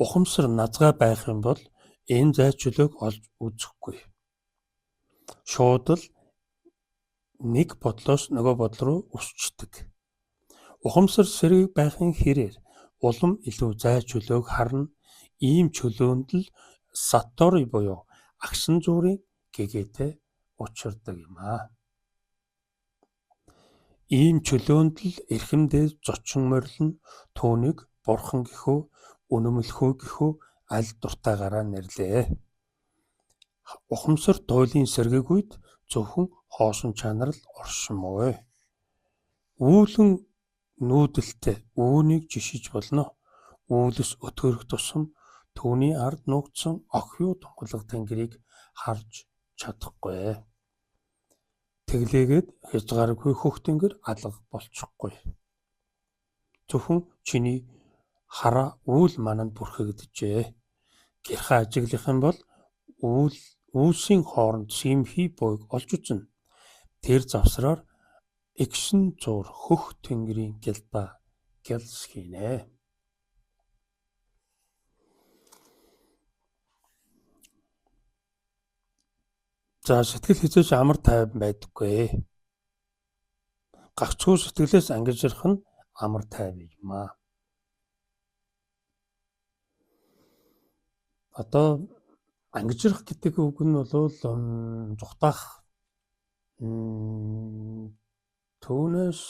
Ухамсар назгай байх юм бол энэ зай чөлөөг олж үзэхгүй. Шууд л нэг бодлоос нөгөө бодол руу өсчдөг. Ухамсар сэргийг байхын хэрээр улам илүү зай чөлөөг харна. Ийм чөлөөнд л сатори буюу агшин зүрийн гэгээтэй учирдаг юм аа. Ийм чөлөөнд л эрхэмдээ зочин морилно. Түүнийг бурхан гэхүү, үнэмлэхүү гэхүү аль дуртайгаараа нэрлээ. Ухамсар туйлын сэргийг үед зөвхөн хоосон чанар л оршимгүй. Үүлэн нүүдэлтэй үүнийг жишиж болно. Үүлэс өтгөрөх тусам түүний ард нуугдсан охио тунгалаг тэнгэрийг харж чадахгүй. Тэглээгээд хязгааргүй хөх тэнгэр алга болчихгүй. Зөвхөн чиний хараа үйл мананд бүрхэгдэжээ. Гэрхээ ажиглах юм бол үйлсийн хооронд симхи буйг олж үзнэ. Тэр завсраар экшн зур хөх тэнгэрийн гэлба гэлс хийнэ. За сэтгэл хязгаарч амар тайван байдаггүй. Гагцхүү сэтгэлээс ангижрах нь амар тайван юм аа. Одоо ангижрах гэдэг үг нь бол зүхтах түүнээс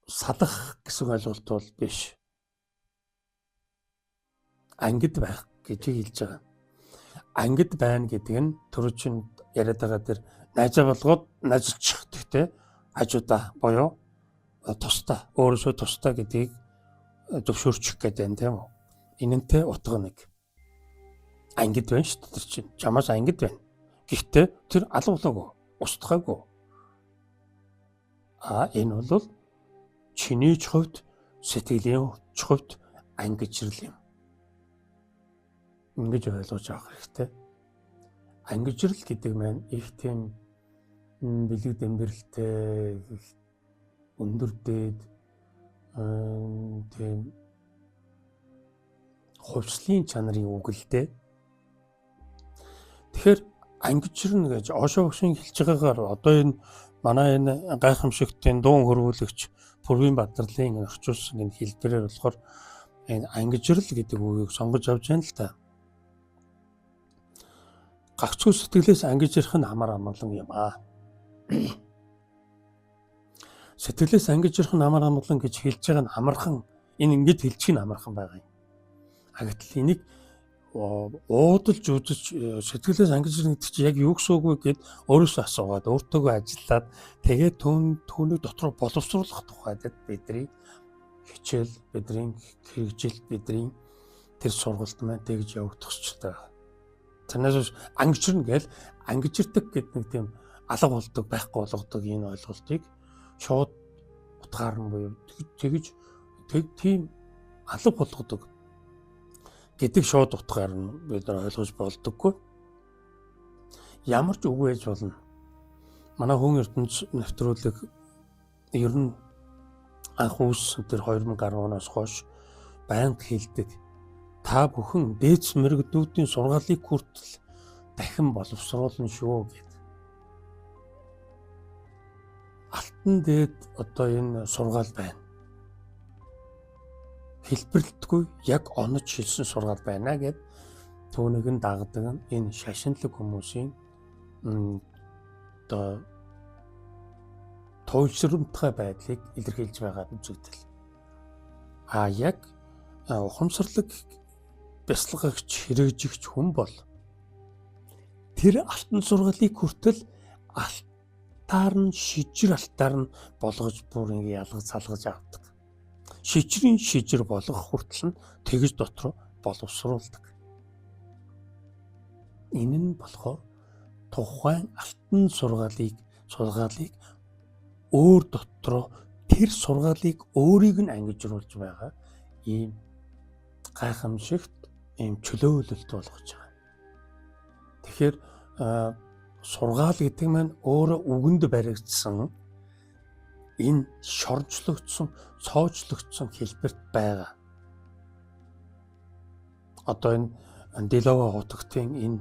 салах гэсэн ойлголт бол биш. Ангид байх гэж хэлж байгаа. Ангид байна гэдэг нь түрүү чинь яриад байгаа тэр найзаа болгоод найзалчих гэхдээ хажуудаа буюу тусдаа өөрөөсөө тусдаа гэдгийг зөвшөөрчих гэдэг юм тийм үү? Энэнтэй утга нэг. Ангид байна шүү дээ тэр чинь. Чамаас ангид байна. Гэхдээ тэр алуулаагүй, устгаагүй. Энэ бол чиний ч хувьд, сэтгэлийн ч хувьд ангижрал юм. Ингэж ойлгож авах хэрэгтэй. Ангижрал гэдэг маань их тийм бэлэг дэмбэрэлтэй өндөр дээд тийм хувьслын чанарын үг л дээ. Тэгэхээр ангижрал гэж Ошо багшийн хэлж байгаагаар одоо энэ манай энэ гайхамшигтын дуун хөрвүүлэгч Пүрвийн Бадралын орчуулсан энэ хэлбэрээр болохоор энэ ангижрал гэдэг үгийг сонгож авч байна л та. Гагцхүү сэтгэлээс ангижрах нь амар амгалан юм аа. Сэтгэлээс ангижрах нь амар амгалан гэж хэлж байгаа нь амархан, энэ ингэж хэлчих нь амархан байгаа юм. Гэтэл энийг уудалж үзэж сэтгэлээс ангижрах гэдэг чинь яг юу гэсэн үг вэ гэд өөрөөсөө асуугаад өөртөөгөө ажиллаад тэгээд түүнийг дотор боловсруулах тухайд бидний хичээл, бидний хэрэгжилт, бидний тэр сургалт маань тэгж явагдах хэрэгтэй. Танаас ангижрна гээл ангижирдаг гэдэг нэг тийм алга болдог, байхгүй болгодог энэ ойлголтыг шууд утгаар нь буюу тэгж тийм алга болгодог гэдэг шууд утгаар нь бид нар ойлгож болдоггүй. Ямар ч үг байж болно. Манай хүн ертөнц нэвтрүүлэг ер нь анх үүссэн тэр 2010 оноос хойш байнга хэлдэг. Та бүхэн дээдс мэрэгдүүдийн сургаалыг хүртэл дахин боловсруулна шүү гэд. Алтан дээд одоо энэ сургаал байна. Хэлбэрлэлтгүй яг онож хэлсэн сургаал байна гэд түүнийг нь дагдаг энэ шашинлаг хүмүүсийн одоо туйлшрамтгай байдлыг илэрхийлж байгаа үзэгдэл. Яг ухамсарлаг бясалгагч хэрэгжигч хүн бол тэр алтан сургаалыг хүртэл алтаар нь шижир алтаар нь болгож бүр ингэ ялгаж салгаж авдаг. Шижрийн шижир болгох хүртэл нь тэгж дотроо боловсруулдаг. Энэ нь болохоор тухайн алтан сургаалыг өөр дотроо тэр сургаалыг өөрийг нь ангижруулж байгаа ийм гайхамшигт ийм чөлөөлөлт болгож байгаа. Тэгэхээр сургаал гэдэг маань өөрөө үгэнд баригдсан энэ шоржлогдсон, цоожлогдсон хэлбэрт байгаа. Одоо энэ Делова хутагтын энэ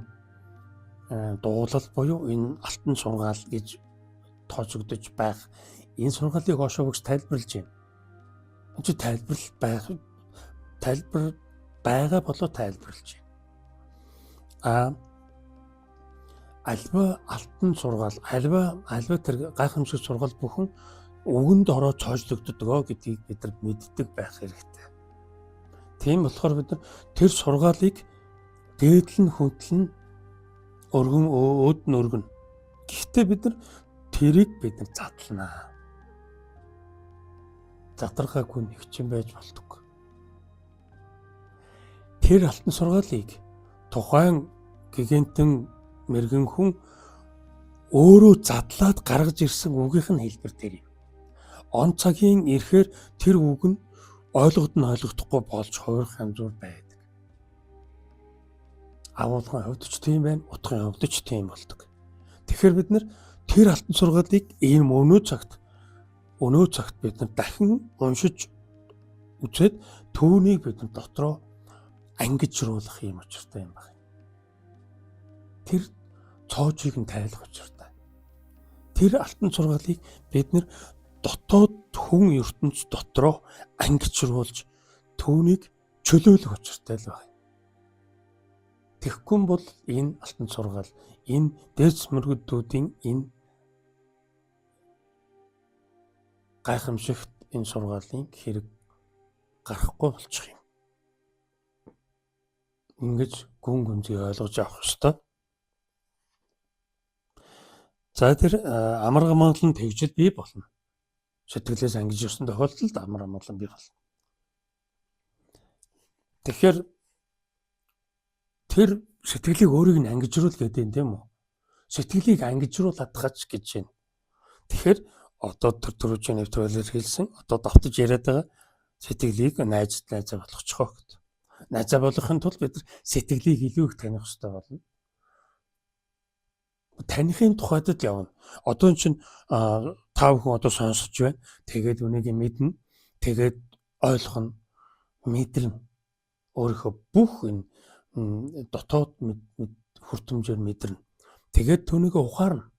дуулал буюу энэ алтан сургаал гэж тооцогдож байх энэ сургаалыг Ошо багш тайлбарлаж байна. Энэ ч тайлбар байгаа болоо тайлбарлаж байна. Альва алтан сургаал, альва тэр гайхамшиг сургаал бүхэн үгэнд ороод цоожлогддог гэдгийг бид нар мэддэг байх хэрэгтэй. Тийм болохоор бид нар тэр сургаалыг дээдлэн хүндлэн өргөн өөд нь өргөн. Гэхдээ бид нар тэрийг задлана. Задрагаагүй нэгчин байж болдог. Тэр алтан сургаалыг тухайн гигантын мэргэн хүн өөрөө задлаад гаргаж ирсэн үгийнх нь хэлбэр тэр юм. Он цагийн ирэхээр тэр үг нь ойлгохдохгүй болж хувирах янзур байдаг. Агуулгын хувьд ч тийм байна, утгын хувьд ч тийм болдог. Тэгэхээр бид нэр тэр алтан сургаалыг ийм өнөө цагт бид нар дахин уншиж үзээд түүнийг бид нар дотроо ангижруулах юм учиртай юм байна. Тэр цоожийг нь тайлах учиртай. Тэр алтан сургаалыг бид нэр дотоод хүн ертөнц дотроо ангижруулж түүнийг чөлөөлөх учиртай л байна. Тэгэхгүй бол энэ алтан сургаал, энэ дээдс мэрэгдүүдийн энэ гайхамшигт энэ сургаалын хэрэг гарахгүй болчих юм. Ингэж гүн гүнзгий ойлгож авах ёстой. За тэр амар амгалан тэгжил бий болно. Сэтгэлээс ангижуулсан тохиолдолд амар амгалан бий болно. Тэгэхээр тэр сэтгэлийг өөрийг нь ангижруул гэдэг юм тийм үү? Сэтгэлийг ангижруулад гач гэж байна. Тэгэхээр одоо тэр түрүүчийн нэвтрүүлгээр хэлсэн, одоо давтаж яриад байгаа Сэтгэлийг найзаа болгочихоо гэдэг. Найзаа болгохын тулд бид нар сэтгэлийг илүү их таних хэрэгтэй болно. Танихын тухайд л явна. Одоо чинь та бүхэн одоо сонсож байна. Тэгээд үнийг мэднэ. Тэгээд ойлгох нь мэдрэн өөрийнхөө бүх энэ дотоод хүртэмжээр мэдэрнэ. Тэгээд түүнийг ухаарна.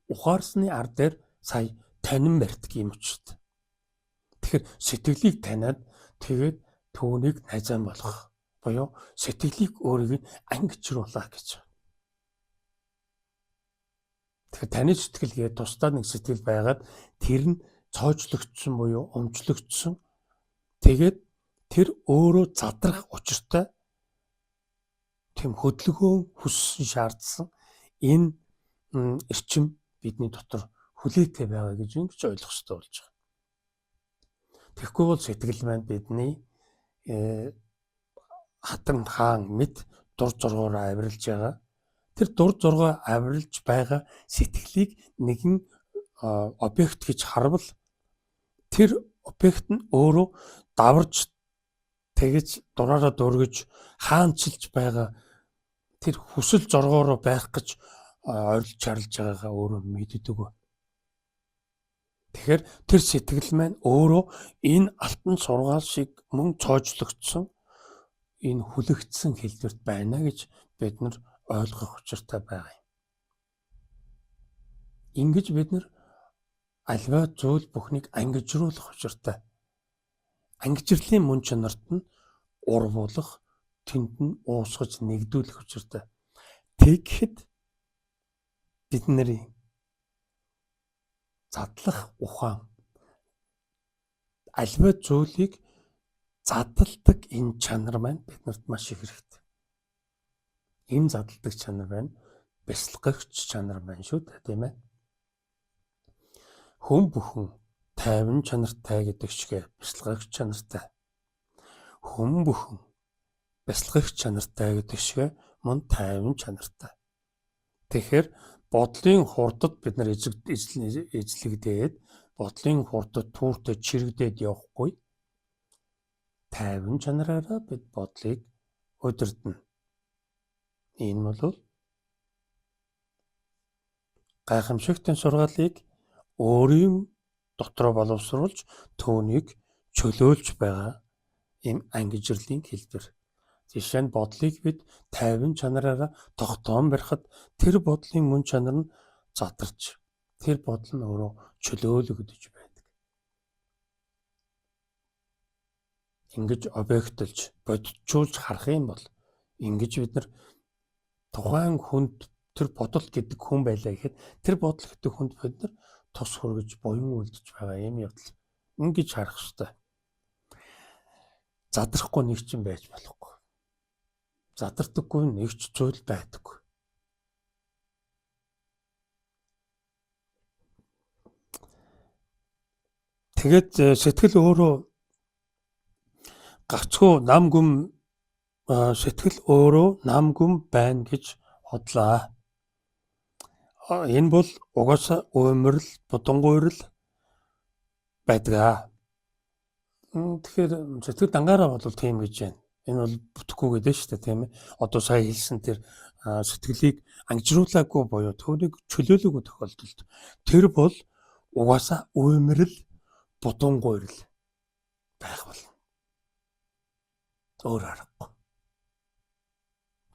Ухаарсны ар дээр сая танин барьдаг юм учиртай. Тэгэхээр сэтгэлийг таниад тэгээд түүнийг найзаа болгох буюу сэтгэлийг өөрийг ангижруулах гэж. Тэгэхээр таны сэтгэлгээ тусдаа нэг сэтгэл байгаад тэр нь цоожлогдсон буюу өмчлөгдсөн. Тэгээд тэр өөрөө задрах учиртай тийм хөдөлгөөн хүссэн шаардсан энэ эрчим бидний дотор хүлээтэй байгаа гэж ингэж ойлгох хэрэгтэй болж байгаа. Тэгэхгүй бол сэтгэл маань бидний хатан хаан мэд дур зоргоороо авирилж байгаа. Тэр дур зоргоо авирилж байгаа сэтгэлийг нэгэн объект гэж харвал тэр объект нь өөрөө даварж тэгж дураараа дөргиж хаанчилж байгаа тэр хүсэл зоргоороо байх гэж ойрлж чарлж байгаагаа өөрөө мэддэг. Тэгэхээр тэр сэтгэл маань өөрөө энэ алтан сургаал шиг мөн цоожлогдсон энэ хүлэгдсэн хэлбэрт байна гэж бид нар ойлгох учиртай байгаа юм. Ингэж бид нар альва зүйл бүхнийг ангижруулах учиртай. Ангижрлын мөн чанарт нь урвуулах, тэнд нь уусгаж нэгдүүлэх учиртай. Тэгэхэд бидний задлах ухаан альва зүйлийг задалдаг энэ чанар маань биднэрт маш их хэрэгтэй. Энэ задалдаг чанар байна. Бясалгагч чанар байна шүү дээ, тийм ээ. Хүн бүхэн тайван чанартай гэдэг чигээр бясалгагч чанартай. Хүн бүхэн бясалгагч чанартай гэдэг чигээр мөн тайван чанартай. Тэгэхээр бодлын хурдад бид нар эзлэгдээд бодлын хурдад түүртэй чирэгдээд явахгүй тайван чанараараа бид бодлыг удирдна. Энэ бол гайхамшигтын сургаалыг өөрийн дотроо боловсруулж түүнийг чөлөөлж байгаа ийм ангижрлийн хэлбэр. Жишээ нь бодлыг бид тайван чанараараа тогтоон барихад тэр бодлын мөн чанар нь задарч тэр бодол нь өөрөө чөлөөлөгдөж байдаг. Ингэж объектлж бодчуулж харах юм бол ингэж бид нар тухайн хүнд тэр бодол гэдэг хүн байлаа гэхэд тэр бодол гэдэг хүнд бид нар тус хүргэж буян үлдэж байгаа юм явдал. Ингэж харах хэрэгтэй. Задрахгүй нэг ч юм байж болохгүй. Задардаггүй нэг ч зүйл байдаггүй. Тэгээд сэтгэл өөрөө гацгүй нам гүм сэтгэл өөрөө нам гүм байна гэж бодлаа. Энэ бол угаасаа уймрал, будангуйрал байдаг. Тэгэхээр сэтгэл дангаараа бол тийм гэж байна. Энэ бол бүтэхгүй гэдэг шүү дээ, тийм ээ. Одоо сая хэлсэн тэр сэтгэлийг ангижруулаагүй буюу түүнийг чөлөөлөөгүй тохиолдолд тэр бол угаасаа уймрал, будангуйрал байх болно. Өөр аргагүй.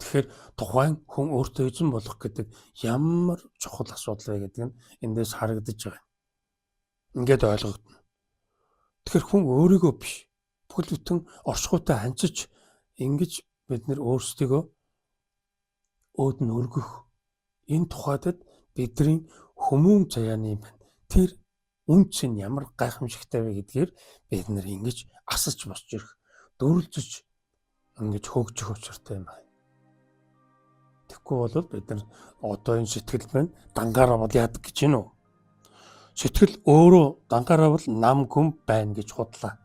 Тэгэхээр тухайн хүн өөртөө эзэн болох гэдэг ямар чухал асуудал вэ гэдэг нь эндээс харагдаж байгаа. Ингээд ойлгогдно. Тэгэхээр хүн өөрийгөө биш бүхэл бүтэн оршихуйтай ханцаж ингэж бид нэр өөрсдийгөө өөд нь өргөх энэ тухайд бидний хүмүүн заяаны байна. Тэр үнц нь ямар гайхамшигтай вэ гэдгээр бид нэр ингэж асаж босч ирэх, дөрвөлжиж ингэж хөгжих учиртай юм байна. Тэгэхгүй бол бид нар одоо энэ сэтгэл маань дангаараа бол яадаг гэж байна уу? Сэтгэл өөрөө дангаараа бол нам гүм байна гэж худлаа.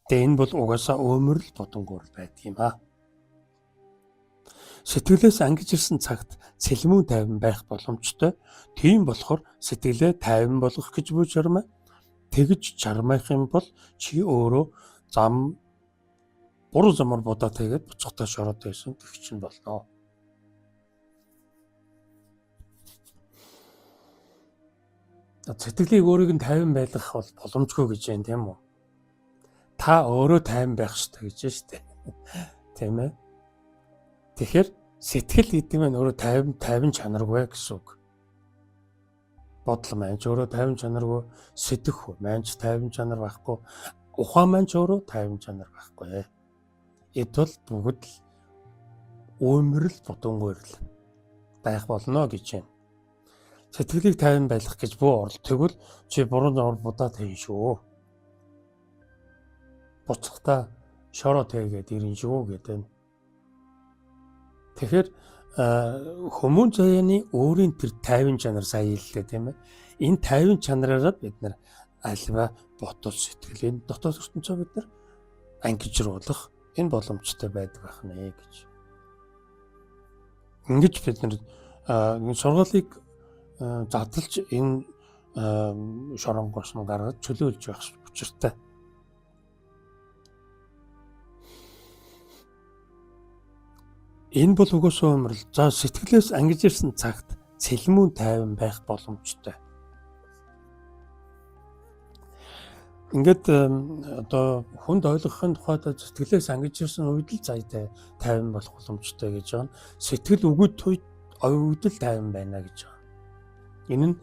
Тэгээ энэ бол угаасаа өмөрл бодонгоор байдаг юм аа. Сэтгэлээс ангиж ирсэн цагт цэлмүү тайван байх боломжтой. Тийм болохоор сэтгэлээ тайван болгох гэж буй чармаа. Тэгж чармаах юм бол чи өөрөө буруу замаар бодоод тэгээд буцахтаа шороод байсан гэх чинь болно. Сэтгэлийг өөрийг нь тайван байлгах бол боломжгүй гэж байна, тийм үү? Та өөрөө тайван байх ёстой гэж байна шүү дээ. Тийм ээ. Тэгэхээр сэтгэл гэдэг нь өөрөө тайван чанаргүй гэсэн үг. Бодол маань ч өөрөө тайван чанаргүй, сэтгэх маань ч тайван чанар байхгүй, ухаан маань ч өөрөө тайван чанар байхгүй. Эд бол бүгд л өмөрл бодонгойрл байх болно гэж байна. Сэтгэлийг тайван байлгах гэж бүү орол тэгвэл чи буруу замаар будаад хийн шүү. Буцахтаа шороо тэгээд ирэн шүү гэдэг. Тэгэхээр хүмүүн заяаны өөрийн тэр тайван чанар сая хэллээ тийм ээ. Энэ тайван чанараараа бид нар альва бодол сэтгэлийн дотоод ертөнцөө бид нар ангижруулах энэ боломжтой байдаг байна гэж. Ингэж бид нар сургуулийг задлж энэ шоронгоос нь гаргаж чөлөөлж байх учиртай. Энэ бол угсаа өмөрл. За сэтгэлээс ангиж ирсэн цагт цэлмүү тайван байх боломжтой. Ингээд одоо хүнд ойлгохын тулд сэтгэлээс ангиж ирсэн үед л зайтай тайван болох боломжтой гэж байна. Сэтгэл өгöd үед л тайван байна гэж байна. Энэ нь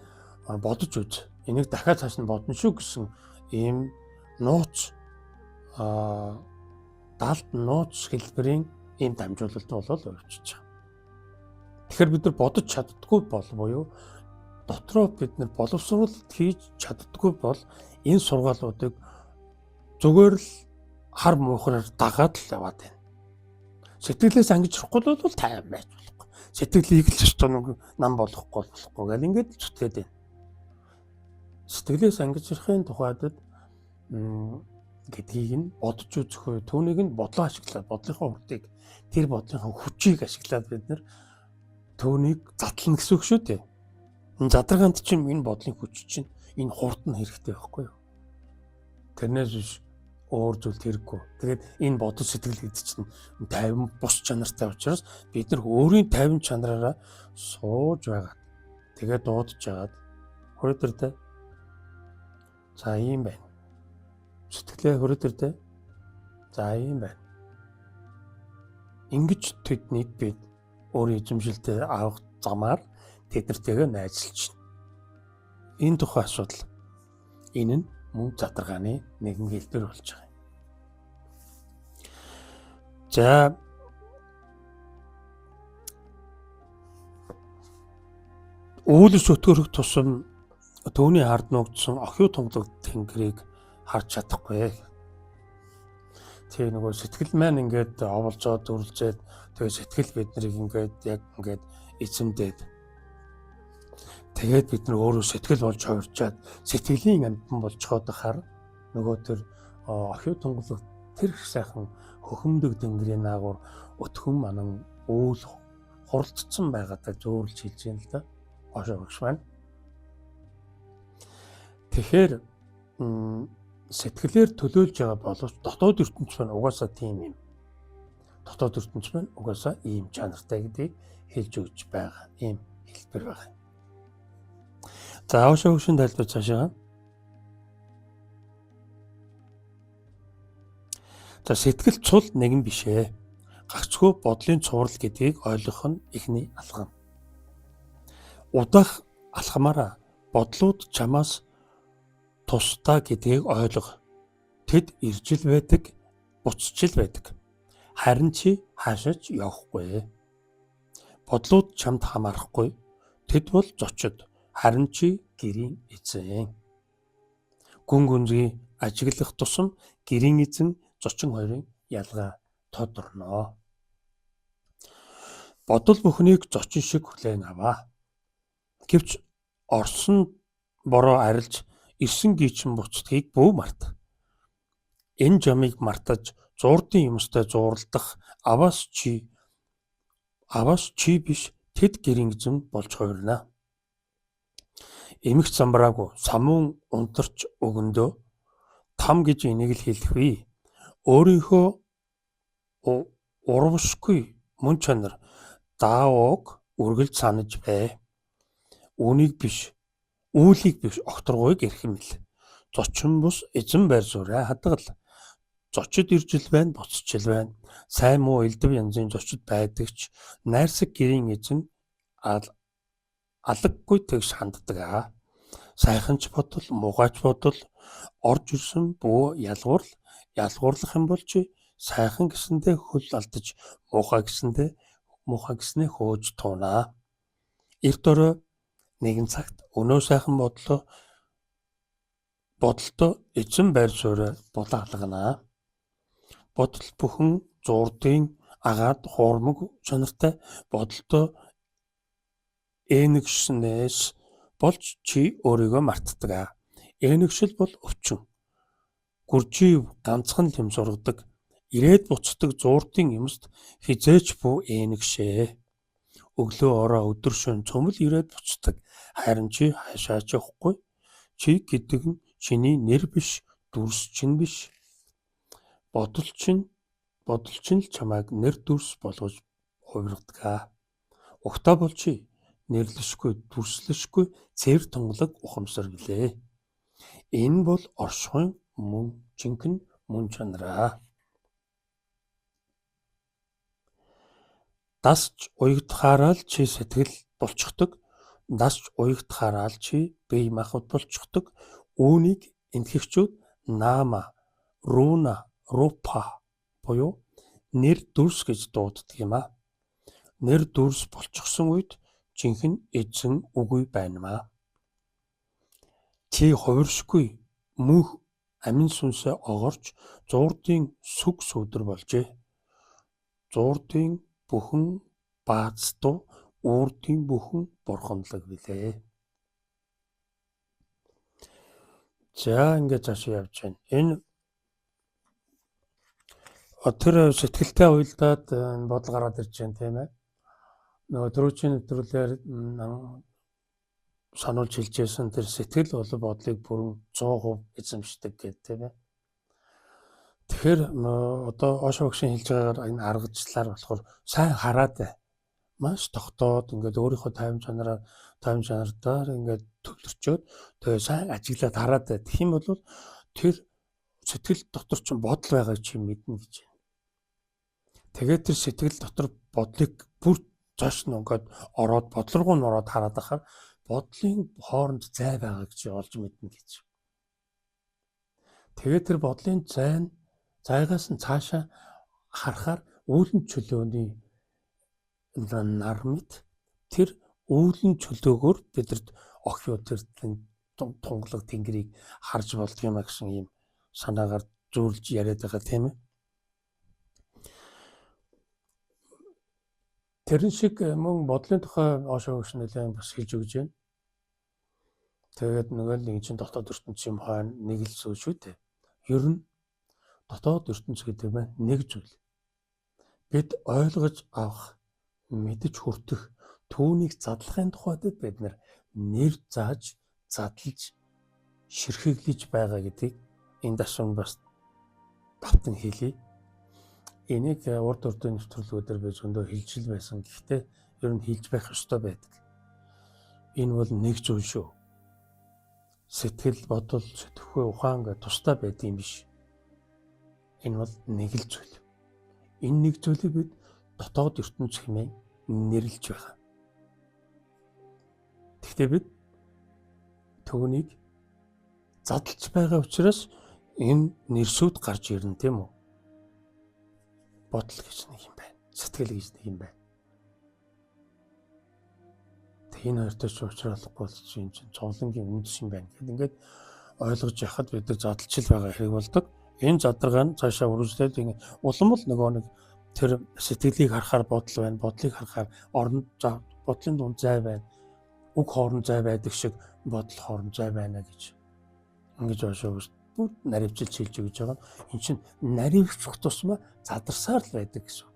бодож үз. Энийг дахиад цааш нь бодно шүү гэсэн ийм нууц даалт нууц хэлбэрийн ийм дамжуулалт болол өрчиж байгаа. Тэгэхээр бид нар бодож чаддгүй бол буюу дотроо бид нар боловсруулалт хийж чаддгүй бол энэ сургаалуудыг зүгээр л хар муухраар дагаад л яваад байна. Сэтгэлээс ангижрахгүй бол тайван байж болохгүй. Сэтгэлийг л ч нэг нам болохгүй гэл ингээд зүтгээд байна. Сэтгэлээс ангижрахын тухайд гэдгийг нь бодож үзэх, түүнийг нь бодлоо ашиглаад, бодлынхаа хүртийг, тэр бодлынхаа хүчийг ашиглаад бид нар түүнийг задлана гэсэн үг шүү дээ. Энэ задаргаанд чинь энэ бодлын хүч чинь энэ хурд нь хэрэгтэй байхгүй юу? Тэрнээс биш өөр зүйл хэрэггүй. Тэгээд энэ бодол сэтгэл гэдэг чинь тайван бус чанартай учраас бид нар өөрийн тайван чанараараа сууж байгаа. Тэгээд дуудаж жагаад хүрээдэрдээ за ийм байна. Сэтгэлээ хүрээдэрдээ за ийм байна. Ингэж тэднийг бид өөрийн эзэмшилтэд авах замаар тэднэртэйгээ найзалж байна. Энэ тухай асуудал. Энэ нь мөн задаргааны нэгэн хэлбэр болж байгаа юм. За үүлс өтгөрөх тусам төвний хард нуугдсан охио тунгалаг тэнгэрийг харж чадахгүй. Тэгээ нөгөө сэтгэл маань ингээд оволцоод дүрлжээд тэгээ сэтгэл бид нарыг ингээд яг ингээд эзэмдээд тэгээд бид нар өөрөө сэтгэл болж хувирчаад сэтгэлийн амьтан болцоход хахаар нөгөө тэр охио тунгалаг тэр их сайхан хөхөмдөг тэнгэрийн наагур өтгөн манан үйл хуралдсан байгаадаа зөөрлж хэлж юм л да. Ошоо багш маань. Тэгэхээр сэтгэлээр төлөөлж байгаа боловч дотоод ертөнц маань угаасаа тийм юм. Дотоод ертөнц маань угаасаа ийм чанартай гэдгийг хэлж өгч байгаа. Ийм хэлбэр байгаа. За ошоо багшийн тайлбар цаашаа. За сэтгэл цул нэгэн биш ээ. Гагцхүү бодлын цуврал гэдгийг ойлгох нь эхний алхам. Удаах алхамаараа бодлууд чамаас тусдаа гэдгийг ойлго. Тэд иржил байдаг, буцчил байдаг. Харин чи хаашаач явахгүй. Бодлууд чамд хамаарахгүй. Тэд бол зочид. Харин чи гэрийн эзэн. Гүн гүнзгий ажиглах тусам гэрийн эзэн зочин хоёрын ялгаа тодорно. Бодол бүхнийг зочин шиг хүлээн аваа. Гэвч орсон бороо арилж ирсэн гийчин буцдгийг бүү март. Энэ жамыг мартаж зуурдын юмстай зууралдах аваас чи Аваас чи биш тэд гэрийн эзэн болж хувирна. Эмх замбраагүй самуун унтарч өгөндөө там гэж энийг л хэлэхвээ. Өөрийнхөө урвшгүй мөн чанар даавууг үргэлж санаж бай. Үүлийг биш огторгуйг эрхэмл. Зочин бус эзэн байр суурь хадгал. Зочид иржил байна, буцчил байна. Сайн муу элдв янзын зочид байдагч найрсаг гэрийн эзэн алгаггүй тэгш ханддаг. Сайханч бодол, мугайч бодол орж ирсэн бүү ялгуурлах юм бол чи сайхан гэсэндээ хөл алдаж муухай гэснээ хөөж туунаа. Эрт орой нэгэн цагт өнөө сайхан бодолтой эзэн байр суурь булаалгана. Бодол бүхэн зуурдын агаад хуурмаг чанартай бодолтой энэгшнээс болж чи өөрийгөө мартдаг. Энэгшил бол өвчин. Гүржив ганцхан л юм сургадаг. Ирээд буцдаг зуурдын юмст хизээч бүү энэгшээ. Өглөө ороо өдөр шөнө цөмөл ирээд буцдаг. Харин чи хаашаач явахгүй. Чи гэдэг нь чиний нэр биш, дүрс чинь биш. Бодол чинь л чамайг нэр дүрс болгож хувиргадаг. Угтаа бол чи нэрлэшгүй, дүрслэшгүй цэр тунгалаг ухамсар гэлээ. Энэ бол оршихуйн жинхэнэ мөн чанараа. Дасч уягдахаараа л чи сэтгэл болчихдог. Дасч уягдахаараа л чи бие махбод болчихдог. Үүнийг энтгэгчүүд наама, руна, рупа буюу нэр дүрс гэж дууддаг юм а. Нэр дүрс болчихсон үед жинхэнэ эзэн үгүй байна. Чи хувиршгүй мөнх амин сүнсээ огорч зуурдын сүг сүудэр болжээ. Зуурдын бүхэн баацдуу уурдын бүхэн бурханлаг билээ. За ингээд цааш явж байна. Энэ тэр сэтгэлтэй уялдаад бодол гараад ирж байна тийм ээ. Нөгөө түрүүчийн нэвтрүүлгээр сануулж хэлжсэн тэр сэтгэл бол бодлыг бүрэн 100% эзэмшдэг гэдэг тийм ээ. Тэгэхээр одоо Ошо багшийн хэлж байгаагаар энэ аргачлалаар болохоор сайн хараад бай. Маш тогтоод ингээд өөрийнхөө тайван чанараар ингээд төвлөрчөөд тэгээ сайн ажиглаад хараад бай. Тэгэх юм бол тэр сэтгэл дотор ч бодол байгаа чи мэднэ гэж байна. Тэгээд тэр сэтгэл дотор бодлыг бүр цааш нь ингээд ороод бодол руу нь ороод хараад ахаар бодлын хооронд зай байгаа гэж олж мэднэ гэж. Тэгээд тэр бодлын зайгаас нь цаашаа харахаар үүлэн чөлөөний нар мэд тэр үүлэн чөлөөгөөр бидэд охио тэр тунгалаг тэнгэрийг харж болдго юм а гэсэн ийм санаагаар зөөрлж яриад байгаа тийм ээ. Тэрэн шиг мөн бодлын тухай Ошо багш нэлээд бас хэлж өгч байна. Тэгээд нэг чинь дотоод ертөнц юм хойно нэг л зүйл шүү дээ. Ер нь дотоод ертөнц гэдэг нь нэг зүйл. Бид ойлгож авах, мэдж хүртэх, түүнийг задлахын тухайд бид нэр зааж, задлж, ширхэглэж байгаа гэдгийг энэ дашин бас давтан хэлье. Энийг урд урдын нэвтрүүлгүүдээр би зөндөө хэлж байсан. Гэхдээ ер нь хэлж байх ёстой байдаг. Энэ бол нэг зүйл шүү. Сэтгэл, бодол, сэтгхүй, ухаан гэх тусдаа байдаг юм биш. Энэ бол нэг л зүйл. Энэ нэг зүйлийг бид дотоод ертөнц хэмээн нэрлэж байгаа. Гэхдээ бид түүнийг задлж байгаа учраас энэ нэрсүүд гарч ирнэ тийм үү? Бодол гэж нэг юм байна. Сэтгэл гэж нэг юм байна. Энэ хоёртой ч уулзралахгүй бол чинь цовлонгийн үндэс юм байна гэхэд ингээд ойлгож яхад бид нар задлчил байгаа хэрэг болдог. Энэ задаргаа нь цаашаа үргэлжлээд ингээд улам л нөгөө нэг тэр сэтгэлийг харахаар бодол байна. Бодлыг харахаар бодлын дунд зай байна. Үг хоорон зай байдаг шиг бодол хоорон зай байна гэж ингэж Ошо бүр наривчилж хэлж өгч байгаа. Энд чинь наривчлах тусмаа задарсаар л байдаг гэсэн.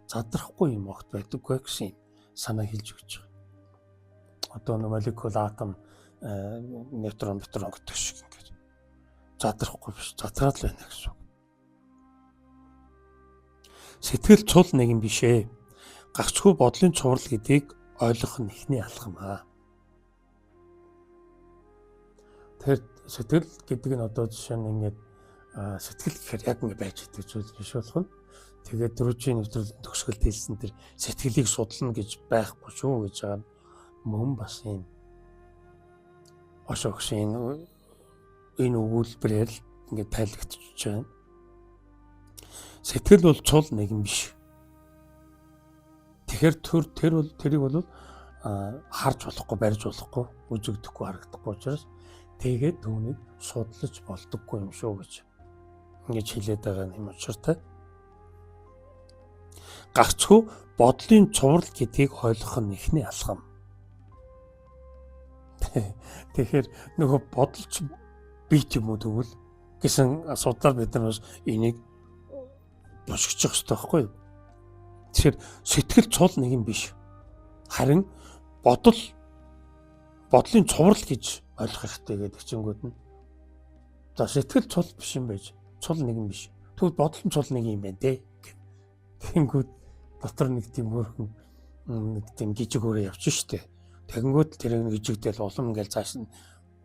задрахгүй юм огт байдаггүй гэсэн санаа хэлж өгч байгаа. Одоо нэг молекул атом нейтрон гэдэг шиг ингээд задрахгүй биш, задраад л байна гэсэн. Сэтгэл цул нэг юм биш ээ. Гагцхүү бодлын цуврал гэдгийг ойлгох нь ихний алхам аа. Тэгэхээр сэтгэл гэдэг нь одоо жишээ нь ингээд сэтгэл гэхээр яг ингэ байж идэг зүйл биш болох нь. Тэгээд дөрвжийн нэвтрүүлгийн төгсгөлд хэлсэн тэр сэтгэлийг судлана гэж байхгүй шүү гэж байгаа мөн бас юм. Ошогшин энэ өгүүлбэрээр л ингээд тайлбарлаж байна. Сэтгэл бол цул нэгэн биш. Тэгэхээр тэрийг бол харж болохгүй, барьж болохгүй, үзэгдэхгүй, харагдахгүй учраас тэгээд түүнийг судлаж болдоггүй юм шүү гэж ингэж хэлээд байгаа юм учиртай. Гагцхүү бодлын цуврал гэдгийг ойлгох нь ихний алхам. Тэгэхээр нөгөө бодолч бит юм уу тэгвэл гэсэн асуудал бид нар бас энийг бошгочих хэрэгтэй байхгүй юу? Тэгэхээр сэтгэл цул нэг юм биш. Харин бодлын цуврал гэж ойлгох хэрэгтэй гэдэг чингүүд нь. За сэтгэл цул биш юм байж. Цул нэг юм биш. Тэгвэл бодлон цул нэг юм байна те. Тэнгүүд дотор нэг тийм өөрхөн нэг тийм жижиг өрөө явчих штеп. Тэгэнгүүт тэр нэг жижигдэл улам ингээл цааш нь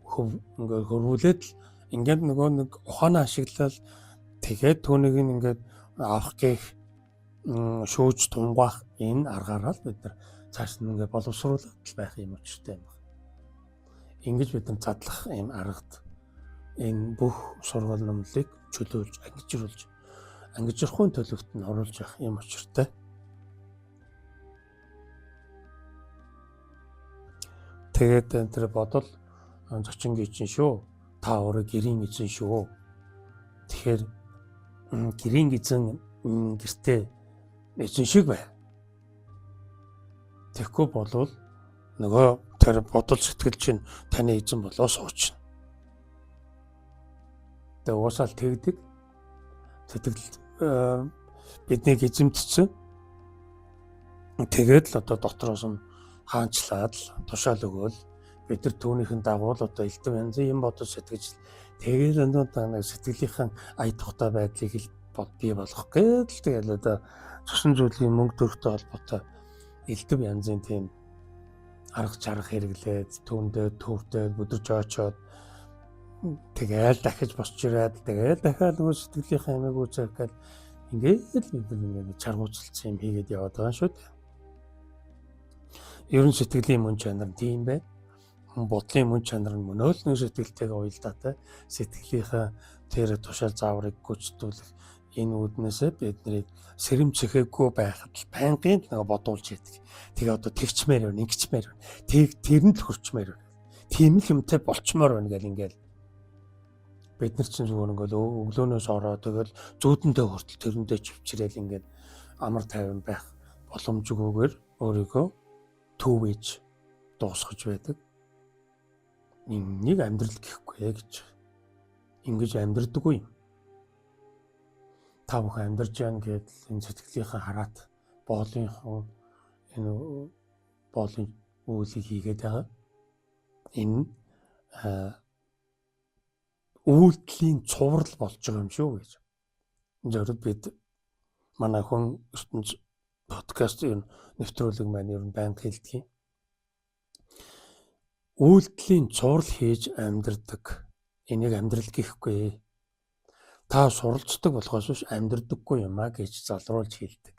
ингээ хөрвүүлээд л ингээд нөгөө нэг ухаанаа ашиглал тэгээд түүнийг ингээд авах гэх шүүж тунгаах энэ аргаараа л бид нар цааш нь ингээ боловсруулаад байх юм учиртай юм. Ингэж бид нар задлах юм аргад энэ бүх сургууль номлыг чөлөөлж ангижрахын төлөвт нь оруулж явах юм учиртай. Тэгээд тэр бодол зочингийн чинь шүү. Та өөрөө гэрийн эзэн шүү. Тэгэхээр гэрийн эзэн гэртээ эзэн шиг бай. Тэгэхгүй болвол нөгөө тэр бодол сэтгэл чинь таны эзэн болоо суучна. Тэгээ уусаал тэгдэг. Сэтгэл биднийг эзэмдсэн. Тэгээд л одоо дотроос нь хаанчлаад л тушаал өгөөл бид нар түүнийхэн дагуу л одоо элдв янзын юм бодож сэтгэж тэгээд нэг сэтгэлийнхэн ая тухтай байдлыг бий болгох гэдэг тэгэл одоо цусан зүйлийн мөнгө төрхтэй холбоотой элдв янзын тийм арга чарга хэрэглээд түүндээ төвдөө бүдэрч очоод тэгээл дахиж босч ирээд тэгээл дахиад нөгөө сэтгэлийнхээ амиг үзэх гэл ингээд л бид нэг чаргууцалсан юм хийгээд яваад байгаа шүү дээ. Ерөн сэтгэлийн мөн чанар тийм байна. Бодлын мөн чанар нь мөнөөлнө сэтгэлтэйгээ уялдаатай сэтгэлийнхээ тэр тушаал зааврыг гүйцэтгүүлэх энэ үүднээсээ бидний сэрэмцэхээгүй байхад байнгын нэг бодуулж яадаг. Тэгээ одоо тэгчмээр байна, ингэчмээр байна. Тэр нь л хөрчмээр байна. Тийм л юмтай болчмоор байна гэл ингээл бид нар чинь зүгээр ингээл өглөөнөөс ороод тэгэл зүүдэндээ хүртэл тэрэндээ чивчрээл ингээд амар тайван байх боломжгүйгээр өөрийгөө төвөж дуусгаж байдаг. Нэг амьдрал гэхгүй гэж. Ингэж амьдрдаггүй юм. Та бүхэн амьдарч яана гэдэл энэ сэтгэлийнхээ хараат боолын үйлийг хийгээд байгаа. Энэ үйлдэлийн цуврал болж байгаа юм шүү гэж. Зөвхөн бид манай хүн ертөнц подкаст нэвтрүүлэг маань ер нь байнга хэлдэг. Үйлдэлийн цуврал хийж амьдардаг. Энийг амьдрал гэхгүй. Та суралцдаг болохоос биш амьдрдаггүй юм а гэж залруулж хэлдэг.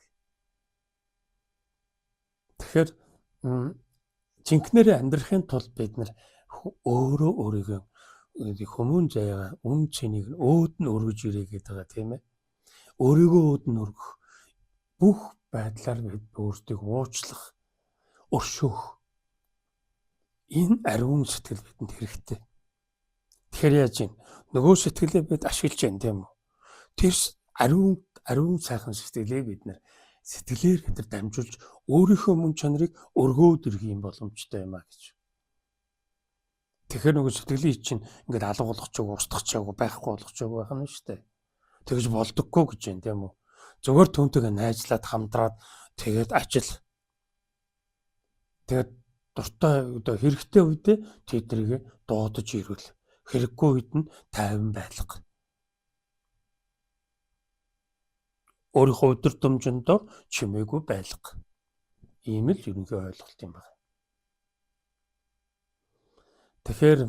Тэгэхээр жинхнэрээ амьдрахын тулд бид нар өөрийгөө хүмүүн заяа үн цэнийг өөд нь өргөж ирээ гэдэг байгаа тийм ээ. Өөрийгөө өөд нь өргөх бүх байдлаар бид өөртөө уучлах, өршөөх энэ ариун сэтгэл бидэнд хэрэгтэй. Тэгэхээр яаж юм? Нөгөө сэтгэлээ бид ашиглаж байна тийм үү? Тэр ариун сайхан сэтгэлээ бид сэтгэлээр бид дамжуулж өөрийнхөө мөн чанарыг өргөөд ирэх юм боломжтой юм а гэж. Тэгэхээр нөгөө сэтгэлийн чинь ингээд алга болгочихгүй, устгах чаагүй, байхгүй болгочихгүй байх нь шүү дээ. Тэгэж болдоггүй гэж байна тийм үү? Зүгээр түүнтэйгээ найзлаад хамтраад тэгээд ажил. Тэгээд дуртай одоо хэрэгтэй үедээ тэднийг дуудаж ирүүл. Хэрэггүй үед нь тайван байлга. Өөрийнхөө өдөр тутамдаа чимээгүй байлга. Ийм л ерөнхий ойлголт юм байна. Тэгэхээр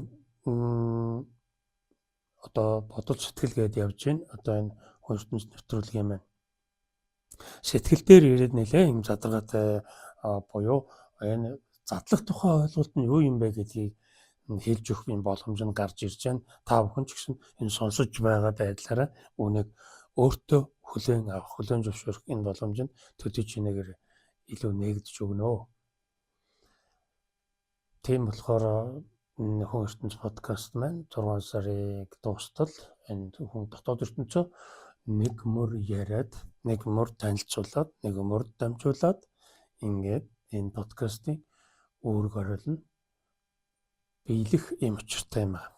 одоо бодол сэтгэл гэдээ явж байна. Одоо энэ ертөнц нэвтрүүлгийн маань сэтгэл дээр ирээд нэлээ юм задаргаатай буюу энэ задлах тухай ойлголт нь юу юм бэ гэдгийг хэлж өгөх юм боломж нь гарч ирж байна. Та бүхэн ч гэсэн энэ сонсож байгаа байдлаараа үүнийг өөртөө хүлээн авах, хүлээн зөвшөөрөх энэ боломж нь төдий чинээгээр илүү нээгдэж өгнө. Тийм болохоор хүн ертөнц подкаст маань 6 сарыг дуустал энэ хүн дотоод ертөнцөө нэг мөр яриад, нэг мөр танилцуулаад, нэг мөр дамжуулаад ингээд энэ подкастын үүрэг орол нь биелэх юм учиртай юм аа.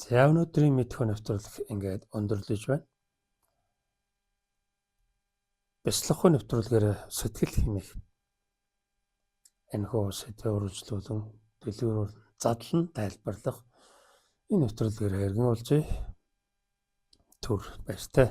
За өнөөдрийн мэдхүн нэвтрүүлэг ингээд өндөрлөж байна. Бяцлахгүй нэвтрүүлгээр сэтгэл хэмээх энэ хөө сэдвээр үргэлжлүүлэн дэлгүүрүүр задлан тайлбарлах энэ нэвтрүүлгээр хэрэгэн уулзъя. Түр баяртай.